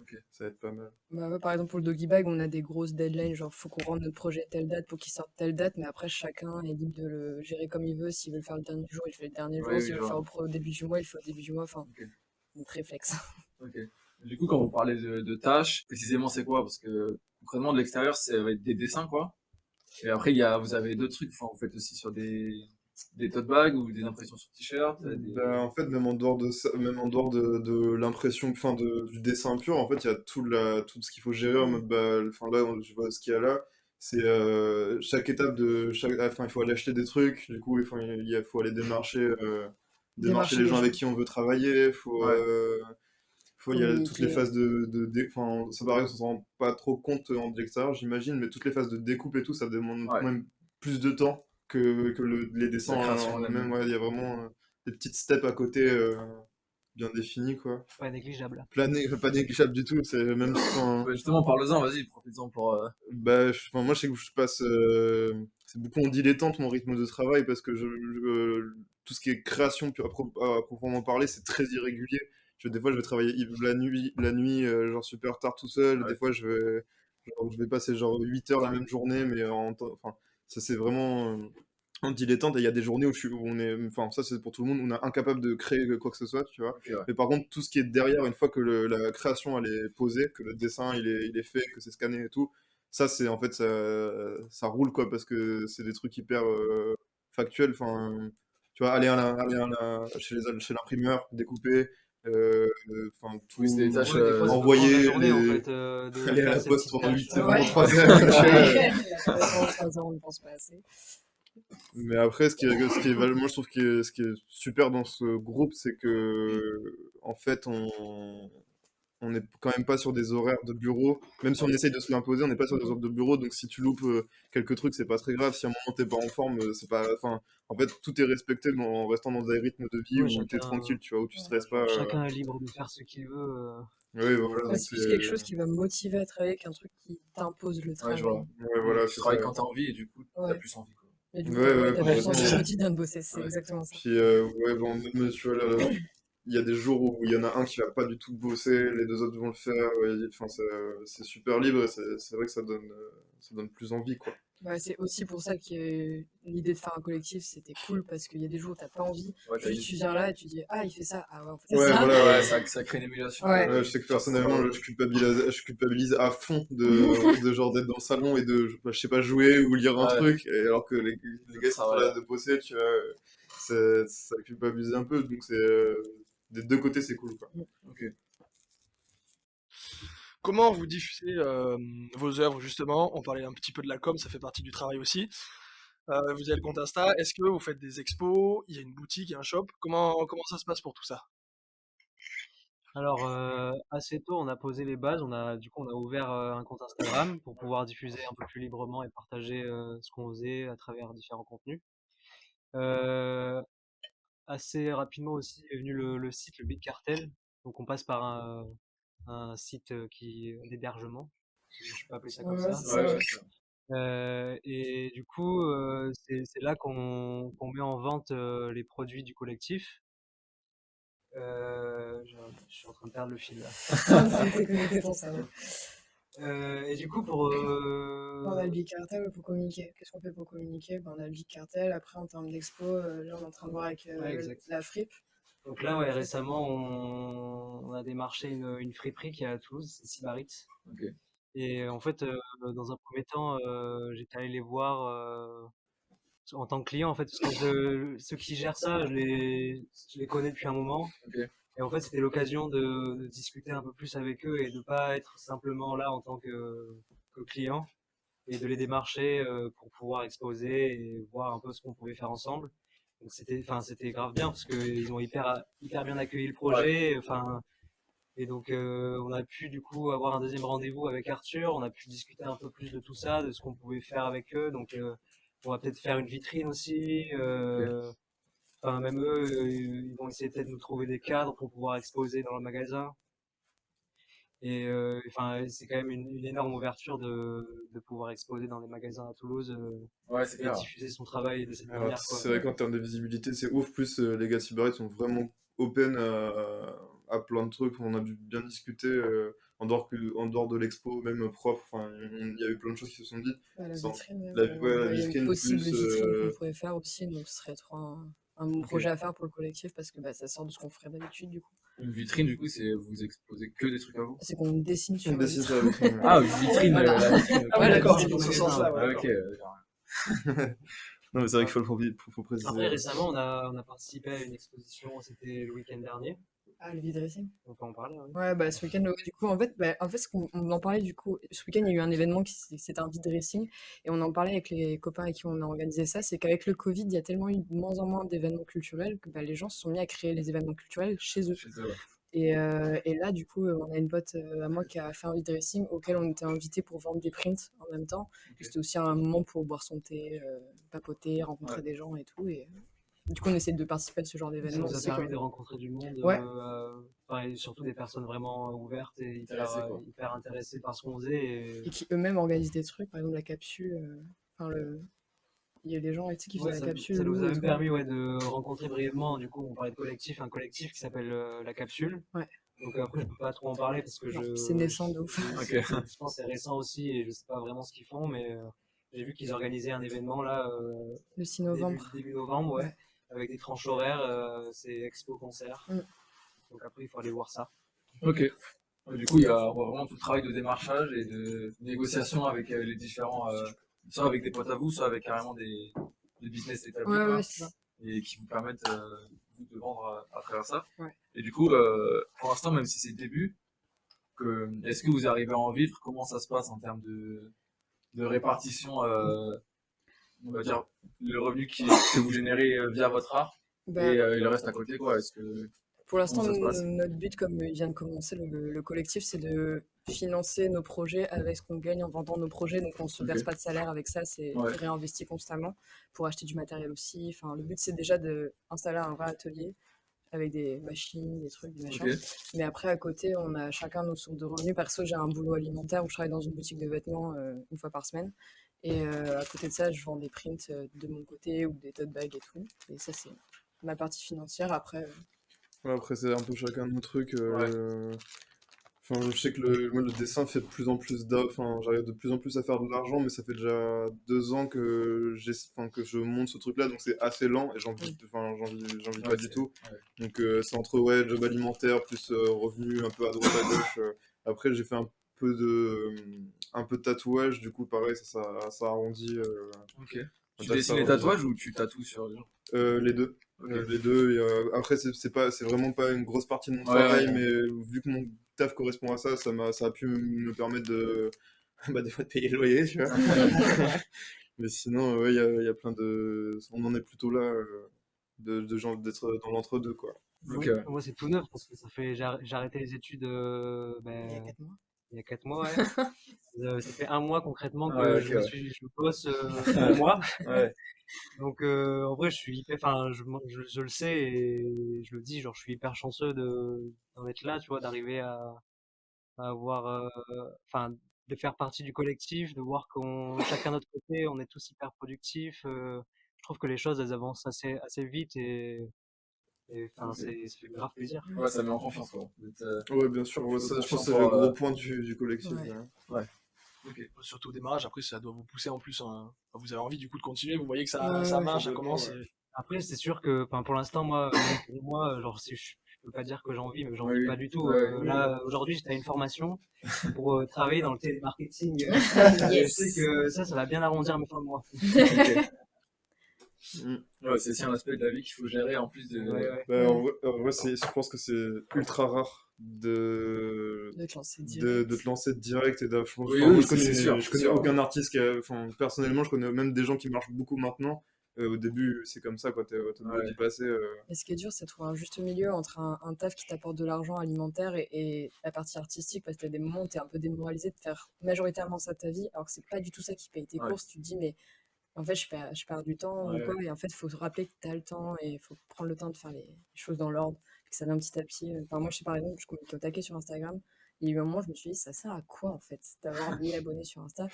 Speaker 5: Ok.
Speaker 6: ça va être pas mal.
Speaker 1: Bah ouais, par exemple, pour le Doggy Bag, on a des grosses deadlines, genre faut qu'on rende notre projet telle date pour qu'il sorte telle date, mais après chacun est libre de le gérer comme il veut. S'il veut le faire le dernier jour, il fait le dernier jour.
Speaker 5: Oui,
Speaker 1: S'il
Speaker 5: oui,
Speaker 1: veut
Speaker 5: je
Speaker 1: le faire
Speaker 5: vois.
Speaker 1: au début du mois, il fait au début du mois. Enfin,
Speaker 5: Ok.
Speaker 1: notre réflexe.
Speaker 5: Ok. Du coup, quand vous parlez de tâches, précisément c'est quoi? Parce que concrètement de l'extérieur, ça va être des dessins, quoi. Et après, vous avez d'autres trucs. Enfin, vous faites aussi sur des tote bags ou des impressions sur t-shirt.
Speaker 6: Ben, en fait, même en dehors de ça, même en dehors de l'impression, enfin du dessin pur, en fait, il y a tout ce qu'il faut gérer en mode, bah, enfin là, je vois ce qu'il y a là, c'est chaque étape enfin, il faut aller acheter des trucs, du coup, faut aller démarcher
Speaker 1: Démarcher
Speaker 6: les
Speaker 1: les
Speaker 6: gens avec
Speaker 1: gens,
Speaker 6: qui on veut travailler,
Speaker 5: Ouais.
Speaker 6: il y a toutes les
Speaker 1: communiquer.
Speaker 6: phases enfin, ça paraît, on s'en rend pas trop compte en extérieur, j'imagine, mais toutes les phases de découpe et tout, ça demande
Speaker 5: Ouais.
Speaker 6: même plus de temps que les dessins
Speaker 5: La création
Speaker 6: en
Speaker 5: en
Speaker 6: eux-mêmes.
Speaker 5: elle-même.
Speaker 6: Ouais, il y a vraiment des petites steps à côté bien définies, quoi.
Speaker 7: Pas négligeable.
Speaker 6: Pas négligeable du tout, c'est même enfin,
Speaker 5: Bah, justement, parle-en, vas-y, profite-en pour.
Speaker 6: bah, enfin, moi, je sais que je passe. C'est beaucoup en dilettante mon rythme de travail parce que tout ce qui est création à proprement parler, c'est très irrégulier. Des fois, je vais travailler la nuit genre super tard tout seul.
Speaker 5: Ouais.
Speaker 6: Des fois, je vais passer genre 8 heures la même journée, mais enfin, ça c'est vraiment en dilettante. Et il y a des journées où on est. Enfin, ça c'est pour tout le monde, on est incapable de créer quoi que ce soit, tu vois.
Speaker 5: Ok, ouais.
Speaker 6: Mais par contre, tout ce qui est derrière, une fois que la création elle est posée, que le dessin il est fait, que c'est scanné et tout, ça c'est en fait ça roule quoi, parce que c'est des trucs hyper factuels. Enfin, tu vois, chez l'imprimeur, découper, enfin
Speaker 5: Oui, c'est des tâches.
Speaker 7: Ouais, des fois, ça peut prendre la
Speaker 6: envoyer,
Speaker 7: journée en fait de
Speaker 6: aller à
Speaker 7: faire
Speaker 6: la
Speaker 7: ces
Speaker 6: poste
Speaker 7: petites
Speaker 6: pendant
Speaker 7: tâches.
Speaker 6: pendant
Speaker 1: Ouais.
Speaker 6: 3 heures. tu vois.
Speaker 1: La façon, 3 ans, on ne pense pas assez.
Speaker 6: Mais après, moi je trouve ce qui est super dans ce groupe, c'est que en fait on n'est quand même pas sur des horaires de bureau. Même si on essaye de se l'imposer, on n'est pas sur des horaires de bureau. Donc si tu loupes quelques trucs, c'est pas très grave. Si à un moment t'es pas en forme, c'est pas. Enfin, en fait, tout est respecté en restant dans des rythmes de vie
Speaker 7: Ouais,
Speaker 6: où t'es tranquille, tu vois, où tu stresses pas.
Speaker 7: chacun est libre de faire ce qu'il veut.
Speaker 6: Oui, voilà.
Speaker 1: Ouais,
Speaker 6: Donc
Speaker 1: c'est plus quelque chose qui va me motiver à travailler qu'un truc qui t'impose le
Speaker 5: Ouais, je
Speaker 1: travail.
Speaker 5: vois.
Speaker 6: Ouais, voilà,
Speaker 5: Tu
Speaker 6: c'est
Speaker 5: travailles
Speaker 6: ça.
Speaker 5: quand t'as envie et du coup, t'as
Speaker 1: Ouais.
Speaker 5: plus envie, quoi.
Speaker 1: Et du coup,
Speaker 6: Ouais, ouais,
Speaker 1: t'as plus
Speaker 6: complètement.
Speaker 1: envie au quotidien de bosser, c'est
Speaker 5: Ouais.
Speaker 1: exactement ça.
Speaker 6: Puis, ouais, bon, même, tu vois, là, il y a des jours où il y en a un qui va pas du tout bosser, les deux autres vont le faire. Ouais, enfin, c'est super libre et c'est vrai que ça donne plus envie, quoi.
Speaker 1: Ouais, c'est aussi pour ça que l'idée de faire un collectif, c'était cool, parce qu'il y a des jours où t'as pas envie,
Speaker 5: Ouais, t'as
Speaker 1: juste tu viens là et tu dis, ah, il fait ça, ah ouais, on fait
Speaker 6: Ouais,
Speaker 1: ça.
Speaker 6: voilà,
Speaker 5: Ouais,
Speaker 6: ouais.
Speaker 5: ça crée une émulation.
Speaker 1: Ouais.
Speaker 6: Ouais, je sais que personnellement, je culpabilise à fond de genre d'être dans le salon et de, je sais pas, jouer ou lire un
Speaker 5: Ouais.
Speaker 6: truc, et alors que les gars qui sont
Speaker 5: travail.
Speaker 6: là de bosser, tu vois, ça culpabilise un peu, donc des deux côtés, c'est cool, quoi.
Speaker 5: Ok.
Speaker 4: Comment vous diffusez vos œuvres, justement? On parlait un petit peu de la com, ça fait partie du travail aussi. Vous avez le compte Insta. Est-ce que vous faites des expos? Il y a une boutique, il y a un shop. Comment ça se passe pour tout ça?
Speaker 7: Alors, assez tôt, on a posé les bases. Du coup, on a ouvert un compte Instagram pour pouvoir diffuser un peu plus librement et partager ce qu'on faisait à travers différents contenus. Euh, Assez rapidement aussi est venu le site, le Big Cartel. Donc, on passe par un site d'hébergement, si je peux appeler ça comme
Speaker 1: Ouais,
Speaker 7: ça.
Speaker 1: c'est ça,
Speaker 5: Ouais,
Speaker 1: ouais.
Speaker 5: c'est ça.
Speaker 7: Et du coup, c'est là qu'on met en vente les produits du collectif. Je suis en train de perdre le fil là.
Speaker 1: En train de déconnecter ton cerveau.
Speaker 7: Et du coup,
Speaker 1: On a le Big Cartel pour communiquer. Qu'est-ce qu'on fait pour communiquer? Ben, on a le Big Cartel. Après, en termes d'expo, là, on est en train de voir avec
Speaker 7: Ouais, exact.
Speaker 1: la fripe.
Speaker 7: Donc là, ouais, récemment, on a démarché une friperie qui est à Toulouse, c'est Sybarite.
Speaker 5: Ok.
Speaker 7: Et en fait, dans un premier temps, j'étais allé les voir en tant que client, en fait, parce que ceux qui gèrent ça, je les connais depuis un moment.
Speaker 5: Ok.
Speaker 7: Et en fait, c'était l'occasion de discuter un peu plus avec eux et de pas être simplement là en tant que client et de les démarcher pour pouvoir exposer et voir un peu ce qu'on pouvait faire ensemble. Donc c'était grave bien parce qu'ils ont hyper bien accueilli le projet. Enfin, et donc on a pu du coup avoir un deuxième rendez-vous avec Arthur. On a pu discuter un peu plus de tout ça, de ce qu'on pouvait faire avec eux. Donc on va peut-être faire une vitrine aussi. Enfin, même eux, ils vont essayer peut-être de nous trouver des cadres pour pouvoir exposer dans le magasin. Et enfin, c'est quand même une énorme ouverture de pouvoir exposer dans des magasins à Toulouse
Speaker 5: Ouais, c'est
Speaker 7: et
Speaker 5: clair.
Speaker 7: diffuser son travail de cette
Speaker 6: Alors,
Speaker 7: manière, quoi.
Speaker 6: c'est vrai qu'en termes de visibilité, c'est ouf. Plus les gars de Cyber sont vraiment open à plein de trucs. On a dû bien discuter en dehors de l'expo, même propre. Enfin, il y a eu plein de choses qui se sont dites.
Speaker 1: Ouais, la
Speaker 6: Sans-
Speaker 1: vitrine, même.
Speaker 6: ouais, la
Speaker 1: Il y a une
Speaker 6: vitrine
Speaker 1: possible
Speaker 6: plus.
Speaker 1: vitrine qu'on pourrait faire aussi, donc ce serait trop un bon
Speaker 5: Ok.
Speaker 1: projet à faire pour le collectif, parce que bah, ça sort de ce qu'on ferait d'habitude, du coup.
Speaker 5: Une vitrine, du coup, c'est vous exposez que des trucs à vous?
Speaker 1: C'est qu'on dessine
Speaker 6: On
Speaker 1: sur la
Speaker 6: dessine
Speaker 1: vitrine.
Speaker 6: sur la vitrine. Ouais.
Speaker 5: Ah, une vitrine,
Speaker 1: Voilà.
Speaker 5: la vitrine. Ok.
Speaker 4: Ah oui,
Speaker 7: Ouais,
Speaker 4: d'accord,
Speaker 7: la
Speaker 4: c'est
Speaker 7: vitrine
Speaker 4: dans ce
Speaker 7: du magasin,
Speaker 4: sens-là, ouais,
Speaker 5: Ah,
Speaker 4: d'accord.
Speaker 5: ok.
Speaker 6: Non, mais c'est vrai qu'il faut préciser.
Speaker 7: Après, récemment, on a participé à une exposition, c'était le week-end dernier.
Speaker 1: Ah, le vide-dressing.
Speaker 7: On peut en parler, oui.
Speaker 1: Ouais, bah, ce week-end, du coup, en fait, on en parlait, du coup, ce week-end, il y a eu un événement c'était un vide-dressing, et on en parlait avec les copains avec qui on a organisé ça, c'est qu'avec le Covid, il y a tellement eu de moins en moins d'événements culturels que bah, les gens se sont mis à créer les événements culturels chez eux.
Speaker 5: Chez eux, ouais.
Speaker 1: Et là, du coup, on a une pote à moi qui a fait un vide-dressing auquel on était invité pour vendre des prints en même temps.
Speaker 5: Ok.
Speaker 1: C'était aussi un moment pour boire son thé, papoter, rencontrer
Speaker 5: Ouais.
Speaker 1: des gens et tout. Et du coup, on essaie de participer à ce genre
Speaker 7: Ça
Speaker 1: d'événement
Speaker 7: nous a
Speaker 1: aussi,
Speaker 7: permis
Speaker 1: quoi.
Speaker 7: de rencontrer du monde,
Speaker 1: Ouais.
Speaker 7: enfin, et surtout des personnes vraiment ouvertes et
Speaker 5: Intéressées, quoi.
Speaker 7: hyper intéressées par ce qu'on faisait.
Speaker 1: Et qui eux-mêmes organisent des trucs, par exemple la capsule. Enfin, il y a des gens, tu sais, qui faisaient
Speaker 7: Ouais,
Speaker 1: la
Speaker 7: ça
Speaker 1: capsule.
Speaker 7: nous
Speaker 1: Lou
Speaker 7: a
Speaker 1: et
Speaker 7: même
Speaker 1: tout.
Speaker 7: permis de rencontrer brièvement, du coup, on parlait de collectif, un collectif qui s'appelle La Capsule.
Speaker 1: Ouais.
Speaker 7: Donc après, je peux pas trop en parler parce que
Speaker 1: Non, c'est naissant de ouf.
Speaker 5: Ok.
Speaker 7: je pense que c'est récent aussi et je sais pas vraiment ce qu'ils font, mais j'ai vu qu'ils organisaient un événement là,
Speaker 1: Le 6 novembre.
Speaker 7: début novembre, ouais,
Speaker 1: Ouais.
Speaker 7: avec des tranches horaires, c'est expo-concert.
Speaker 1: Mm.
Speaker 7: Donc après, il faut aller voir ça.
Speaker 5: Ok. Du coup, il y a vraiment tout le travail de démarchage et de négociation avec les différents, soit avec des potes à vous, soit avec carrément des business établis,
Speaker 1: Ouais,
Speaker 5: quoi,
Speaker 1: ouais, c'est ça.
Speaker 5: et qui vous permettent vous, de vendre à travers ça.
Speaker 1: Ouais.
Speaker 5: Et du coup, pour l'instant, même si c'est le début, est-ce que vous arrivez à en vivre? Comment ça se passe en termes de répartition, on va dire, le revenu que vous générez via votre art
Speaker 1: Bah,
Speaker 5: et le reste à côté, quoi? Est-ce que
Speaker 1: Pour l'instant,
Speaker 5: Comment ça se passe?
Speaker 1: notre but, comme il vient de commencer le collectif, c'est de financer nos projets avec ce qu'on gagne en vendant nos projets. Donc, on ne se verse
Speaker 5: Ok.
Speaker 1: pas de salaire avec ça, c'est
Speaker 5: Ouais.
Speaker 1: réinvesti constamment pour acheter du matériel aussi. Enfin, le but, c'est déjà d'installer un vrai atelier avec des machines, des trucs, des
Speaker 5: Ok.
Speaker 1: machins. Mais après, à côté, on a chacun nos sources de revenus. Perso, j'ai un boulot alimentaire où je travaille dans une boutique de vêtements une fois par semaine. Et à côté de ça, je vends des prints de mon côté ou des tote bags et tout. Et ça, c'est ma partie financière. Après,
Speaker 6: Ouais, après, c'est un peu chacun nos trucs.
Speaker 5: Ouais.
Speaker 6: Enfin, je sais que moi, le dessin fait de plus en plus enfin, j'arrive de plus en plus à faire de l'argent, mais ça fait déjà 2 ans enfin, que je monte ce truc-là, donc c'est assez lent et j'en vis pas
Speaker 5: Ouais,
Speaker 6: du tout.
Speaker 5: ouais.
Speaker 6: Donc c'est entre ouais, job alimentaire plus revenus un peu à droite à gauche. Après, j'ai fait un peu de tatouage, du coup, pareil, ça arrondit.
Speaker 5: Ok.
Speaker 6: Un
Speaker 5: Tu
Speaker 6: tas,
Speaker 5: dessines
Speaker 6: ça
Speaker 5: les
Speaker 6: arrondit.
Speaker 5: tatouages ou tu tatoues sur les gens?
Speaker 6: Les deux.
Speaker 5: Ok.
Speaker 6: Les deux. Et, après, c'est vraiment pas une grosse partie de mon
Speaker 5: Ouais,
Speaker 6: travail,
Speaker 5: ouais.
Speaker 6: mais vu que mon taf correspond à ça, ça a pu me permettre de, bah, des fois de payer le loyer, tu vois. Mais sinon, ouais, il y a plein de. On en est plutôt là, de gens d'être dans l'entre-deux, quoi.
Speaker 5: Ok,
Speaker 7: Oui,
Speaker 5: ouais.
Speaker 7: moi c'est tout neuf parce que j'ai arrêté les études
Speaker 1: il y a 4 mois.
Speaker 7: il y a 4 mois, ouais. Ça fait 1 mois concrètement
Speaker 5: Ah ouais,
Speaker 7: que
Speaker 5: ok, ouais.
Speaker 7: je bosse pour moi.
Speaker 5: Ouais.
Speaker 7: Donc en vrai, enfin, je le sais et je le dis, genre, je suis hyper chanceux d'en être là, tu vois, d'arriver à avoir, enfin, de faire partie du collectif, de voir qu'on, chacun de notre côté, on est tous hyper productifs. Je trouve que les choses, elles avancent assez vite et enfin, ça fait grave plaisir.
Speaker 5: Ouais, ça met en confiance, quoi. Vous êtes,
Speaker 6: Ouais, bien sûr. Ouais,
Speaker 5: plutôt
Speaker 6: ça, je pense
Speaker 5: confiant
Speaker 6: que c'est le
Speaker 5: pour,
Speaker 6: gros point du collectif.
Speaker 1: Ouais.
Speaker 6: Ouais.
Speaker 5: Ouais.
Speaker 4: Ok. Surtout au démarrage, après, ça doit vous pousser en plus. Vous avez envie du coup de continuer, vous voyez que
Speaker 1: Ouais,
Speaker 4: ça
Speaker 1: ouais,
Speaker 4: marche, ça
Speaker 6: complètement,
Speaker 4: commence.
Speaker 6: ouais.
Speaker 7: Après, c'est sûr que, enfin, pour l'instant, moi, même pour moi, genre, je peux pas dire que j'en vis, mais j'en vis
Speaker 5: Oui,
Speaker 7: pas du tout.
Speaker 5: ouais.
Speaker 7: Là, aujourd'hui, j'étais à une formation pour travailler dans le télémarketing. Et je sais que ça va bien arrondir mes fins de mois.
Speaker 5: Ok.
Speaker 6: Mm.
Speaker 5: Ouais, c'est aussi un aspect de la vie qu'il faut gérer en plus de.
Speaker 7: Ouais, ouais.
Speaker 6: Bah, en vrai, je pense que c'est ultra rare
Speaker 1: De te lancer
Speaker 6: de
Speaker 1: direct.
Speaker 6: te lancer direct et
Speaker 5: Oui,
Speaker 6: moi,
Speaker 5: oui,
Speaker 6: je
Speaker 5: c'est sûr.
Speaker 6: connais aucun artiste enfin, personnellement, je connais même des gens qui marchent beaucoup maintenant. Au début, c'est comme ça, quoi, t'es obligé d'y
Speaker 5: Ouais.
Speaker 6: passer.
Speaker 1: Et ce qui est dur, c'est de trouver un juste milieu entre un taf qui t'apporte de l'argent alimentaire et la partie artistique, parce que t'as des moments où t'es un peu démoralisé de faire majoritairement ça de ta vie, alors que c'est pas du tout ça qui paye tes
Speaker 5: Ouais.
Speaker 1: courses. Tu te dis, mais en fait, je perds du temps ou
Speaker 5: Ouais.
Speaker 1: quoi. Et en fait, il faut se rappeler que t'as le temps et il faut prendre le temps de faire les choses dans l'ordre, que ça vient petit à petit. Enfin, moi, je sais par exemple, je communique au taquet sur Instagram. Il y a eu un moment, je me suis dit, ça sert à quoi en fait d'avoir 1000 abonnés sur Insta?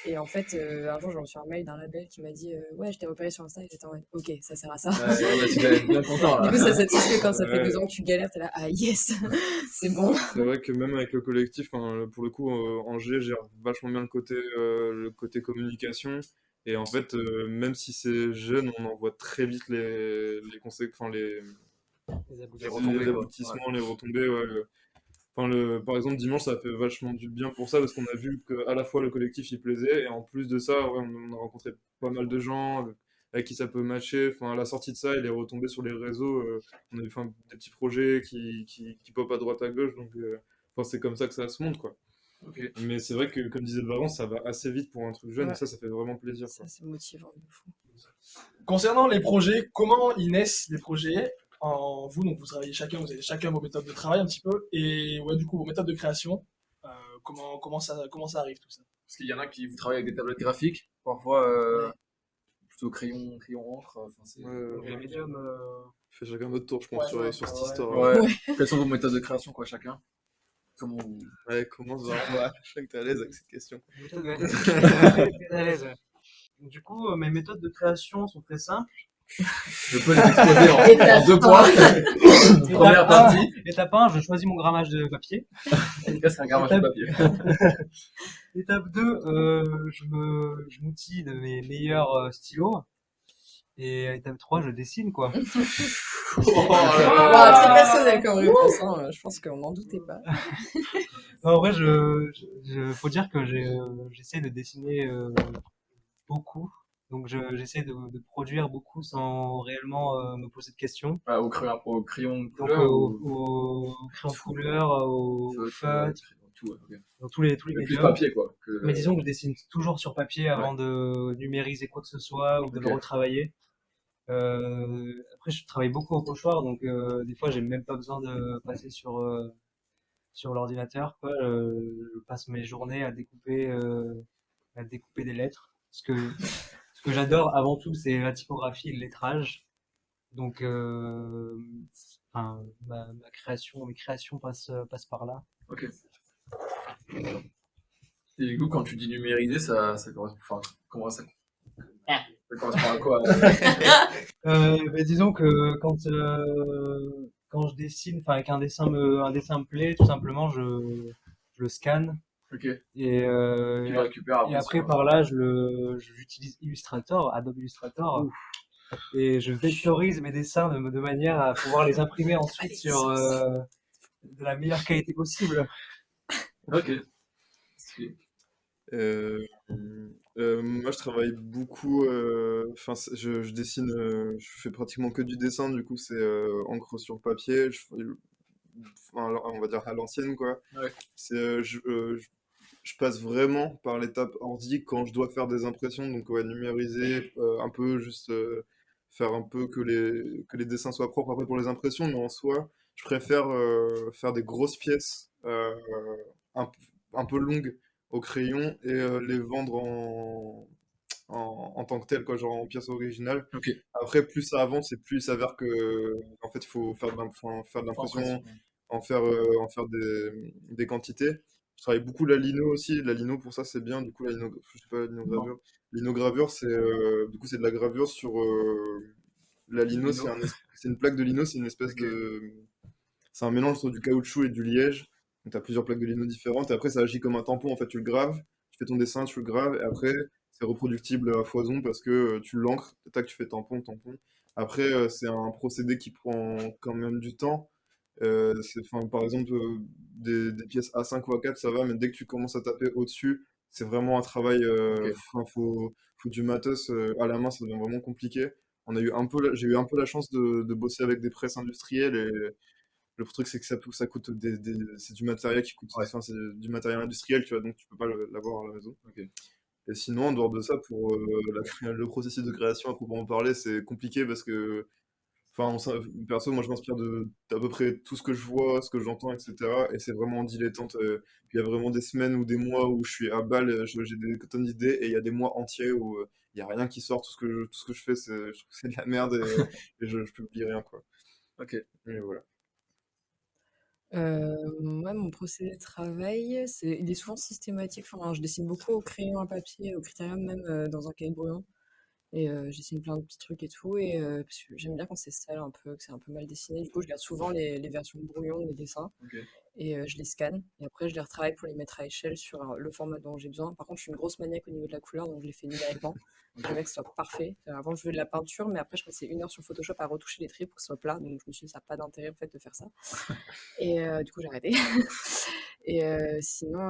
Speaker 1: Et en fait, un jour, j'ai reçu un mail d'un label qui m'a dit, ouais, je t'ai repéré sur Insta. Et j'étais en mode, ok, ça sert à ça.
Speaker 5: Ouais, bah, tu vas être bien content
Speaker 1: Du
Speaker 5: là.
Speaker 1: coup, ça satisfait quand ça fait
Speaker 6: Ouais.
Speaker 1: 2 ans que tu galères, t'es là, ah yes, c'est bon.
Speaker 6: C'est vrai que même avec le collectif, hein, pour le coup, Angers gère vachement bien le côté communication. Et en fait, même si c'est jeune, on en voit très vite les conséquences, enfin,
Speaker 7: Les
Speaker 5: Les
Speaker 7: aboutissants.
Speaker 5: retombées,
Speaker 6: les
Speaker 5: quoi.
Speaker 6: aboutissements, les retombées. Ouais, enfin, par exemple, dimanche, ça a fait vachement du bien pour ça, parce qu'on a vu qu'à la fois le collectif y plaisait, et en plus de ça, ouais, on a rencontré pas mal de gens avec qui ça peut matcher. Enfin, à la sortie de ça, il est retombé sur les réseaux. On a eu enfin, des petits projets qui pop à droite à gauche, donc enfin, c'est comme ça que ça se monte, quoi.
Speaker 5: Ok.
Speaker 6: Mais c'est vrai que, comme disait Varan, ça va assez vite pour un truc jeune, et
Speaker 1: Ouais.
Speaker 6: ça fait vraiment plaisir, quoi.
Speaker 1: Ça, c'est motivant de fou.
Speaker 4: Concernant les projets, comment ils naissent les projets vous, donc vous avez chacun vos méthodes de travail un petit peu, et ouais, du coup, vos méthodes de création, comment ça arrive tout ça?
Speaker 5: Parce qu'il y en a qui vous travaillent avec des tablettes graphiques, parfois
Speaker 1: Ouais.
Speaker 5: plutôt crayon encre. Enfin, c'est.
Speaker 7: Donc, les médiums,
Speaker 6: On fait chacun notre tour, je pense,
Speaker 4: Ouais,
Speaker 6: sur cette
Speaker 7: ouais.
Speaker 6: histoire.
Speaker 5: Ouais. Quelles sont vos méthodes de création, quoi, chacun? Comment vous.
Speaker 6: Ouais, commence, Varan. Ouais, je sais que t'es à l'aise avec cette question.
Speaker 7: méthode, ouais. Très à l'aise, ouais. Du coup, mes méthodes de création sont très simples.
Speaker 5: Je peux les exposer en 2 points. Première partie.
Speaker 7: Étape 1, je choisis mon grammage de papier.
Speaker 5: Là, c'est un grammage de papier.
Speaker 7: Étape 2, je m'outille de mes meilleurs stylos. Et étape 3, je dessine, quoi.
Speaker 1: Wow, très personnel comme réponse, hein, je pense qu'on n'en doutait pas.
Speaker 7: Non, en vrai, faut dire que j'essaie de dessiner beaucoup. Donc, j'essaie de produire beaucoup sans réellement me poser de questions.
Speaker 5: Ah, au crayon de
Speaker 7: Donc,
Speaker 5: couleur
Speaker 7: au crayon de couleur, au feutre,
Speaker 5: tout, ouais, ok.
Speaker 7: dans tous les
Speaker 5: Mais plus
Speaker 7: médiums.
Speaker 5: papier, quoi.
Speaker 7: Mais disons que je dessine toujours sur papier avant de numériser quoi que ce soit ou de le
Speaker 5: Ok.
Speaker 7: retravailler. Après, je travaille beaucoup au pochoir, donc des fois, j'ai même pas besoin de passer sur l'ordinateur, quoi. Je passe mes journées à découper des lettres. Ce que j'adore avant tout, c'est la typographie et le lettrage. Donc, enfin, mes créations passent par là.
Speaker 5: Ok. Et du coup, quand tu dis numériser, ça correspond, enfin, comment ça correspond à quoi?
Speaker 7: Disons que quand je dessine, enfin, qu'un un dessin me plaît, tout simplement, je le scanne
Speaker 5: Ok.
Speaker 7: et,
Speaker 5: Tu le récupères
Speaker 7: et
Speaker 5: après
Speaker 7: après
Speaker 5: sur.
Speaker 7: par là, j'utilise Illustrator, Adobe Illustrator, et je vectorise mes dessins de manière à pouvoir les imprimer ensuite sur de la meilleure qualité possible.
Speaker 5: Ok. Stylé.
Speaker 6: Moi, je travaille beaucoup. Enfin, je dessine. Je fais pratiquement que du dessin. Du coup, c'est encre sur papier. Enfin, on va dire à l'ancienne, quoi.
Speaker 5: Ouais.
Speaker 6: C'est, je passe vraiment par l'étape ordi quand je dois faire des impressions. Donc, ouais, numériser, un peu juste faire un peu que les dessins soient propres après pour les impressions. Mais en soi, je préfère faire des grosses pièces un, un peu longues au crayon et les vendre en tant que tel, quoi, genre en pièce originale.
Speaker 5: Ok.
Speaker 6: Après, plus ça avance et plus il s'avère que, en fait, il faut faire de
Speaker 5: Impression.
Speaker 6: l'impression, en faire des quantités. Je travaille beaucoup la lino aussi. La lino, pour ça, c'est bien. Du coup, je sais pas, la
Speaker 5: Non.
Speaker 6: linogravure. Linogravure, du coup, c'est de la gravure sur la lino.
Speaker 5: Lino.
Speaker 6: C'est une plaque de lino, c'est une espèce
Speaker 5: Ok.
Speaker 6: c'est un mélange entre du caoutchouc et du liège. Donc, tu as plusieurs plaques de lino différentes. Et après, ça agit comme un tampon. En fait, tu le graves, tu fais ton dessin, tu le graves. Et après, c'est reproductible à foison parce que tu l'encres. Tac, tu fais tampon, tampon. Après, c'est un procédé qui prend quand même du temps. Enfin, par exemple, des pièces A5 ou A4, ça va. Mais dès que tu commences à taper au-dessus, c'est vraiment un travail.
Speaker 5: Ok.
Speaker 6: Enfin, faut du matos à la main, ça devient vraiment compliqué. J'ai eu un peu la chance de bosser avec des presses industrielles et le truc, c'est que ça coûte c'est du matériel qui coûte,
Speaker 5: Ouais.
Speaker 6: enfin, c'est du matériel industriel, tu vois, donc tu peux pas l'avoir à la maison.
Speaker 5: Ok.
Speaker 6: Et sinon, en dehors de ça, pour le processus de création, à proprement parler, c'est compliqué parce que, enfin, perso, moi, je m'inspire d'à peu près tout ce que je vois, ce que j'entends, etc. Et c'est vraiment en dilettante. Il y a vraiment des semaines ou des mois où je suis à balle, j'ai des tonnes d'idées, et il y a des mois entiers où il y a rien qui sort, tout ce que je fais, je trouve que c'est de la merde et je publie rien, quoi.
Speaker 5: Ok.
Speaker 6: Et voilà.
Speaker 1: Moi, mon procédé de travail, il est souvent systématique. Enfin, je dessine beaucoup au crayon à papier, au critérium même dans un cahier de brouillon. Et je dessine plein de petits trucs et tout. Et parce que j'aime bien quand c'est sale un peu, que c'est un peu mal dessiné. Du coup, je garde souvent les versions brouillon des dessins
Speaker 5: Ok.
Speaker 1: et je les scanne. Et après, je les retravaille pour les mettre à échelle sur le format dont j'ai besoin. Par contre, je suis une grosse maniaque au niveau de la couleur, donc je les fais numériquement.
Speaker 5: Ok.
Speaker 1: Je veux que ce soit parfait. Avant, je faisais de la peinture, mais après, je passais 1 heure sur Photoshop à retoucher les traits pour que ce soit plat. Donc, je me suis dit, ça n'a pas d'intérêt en fait de faire ça. Et du coup, j'ai arrêté. Et sinon,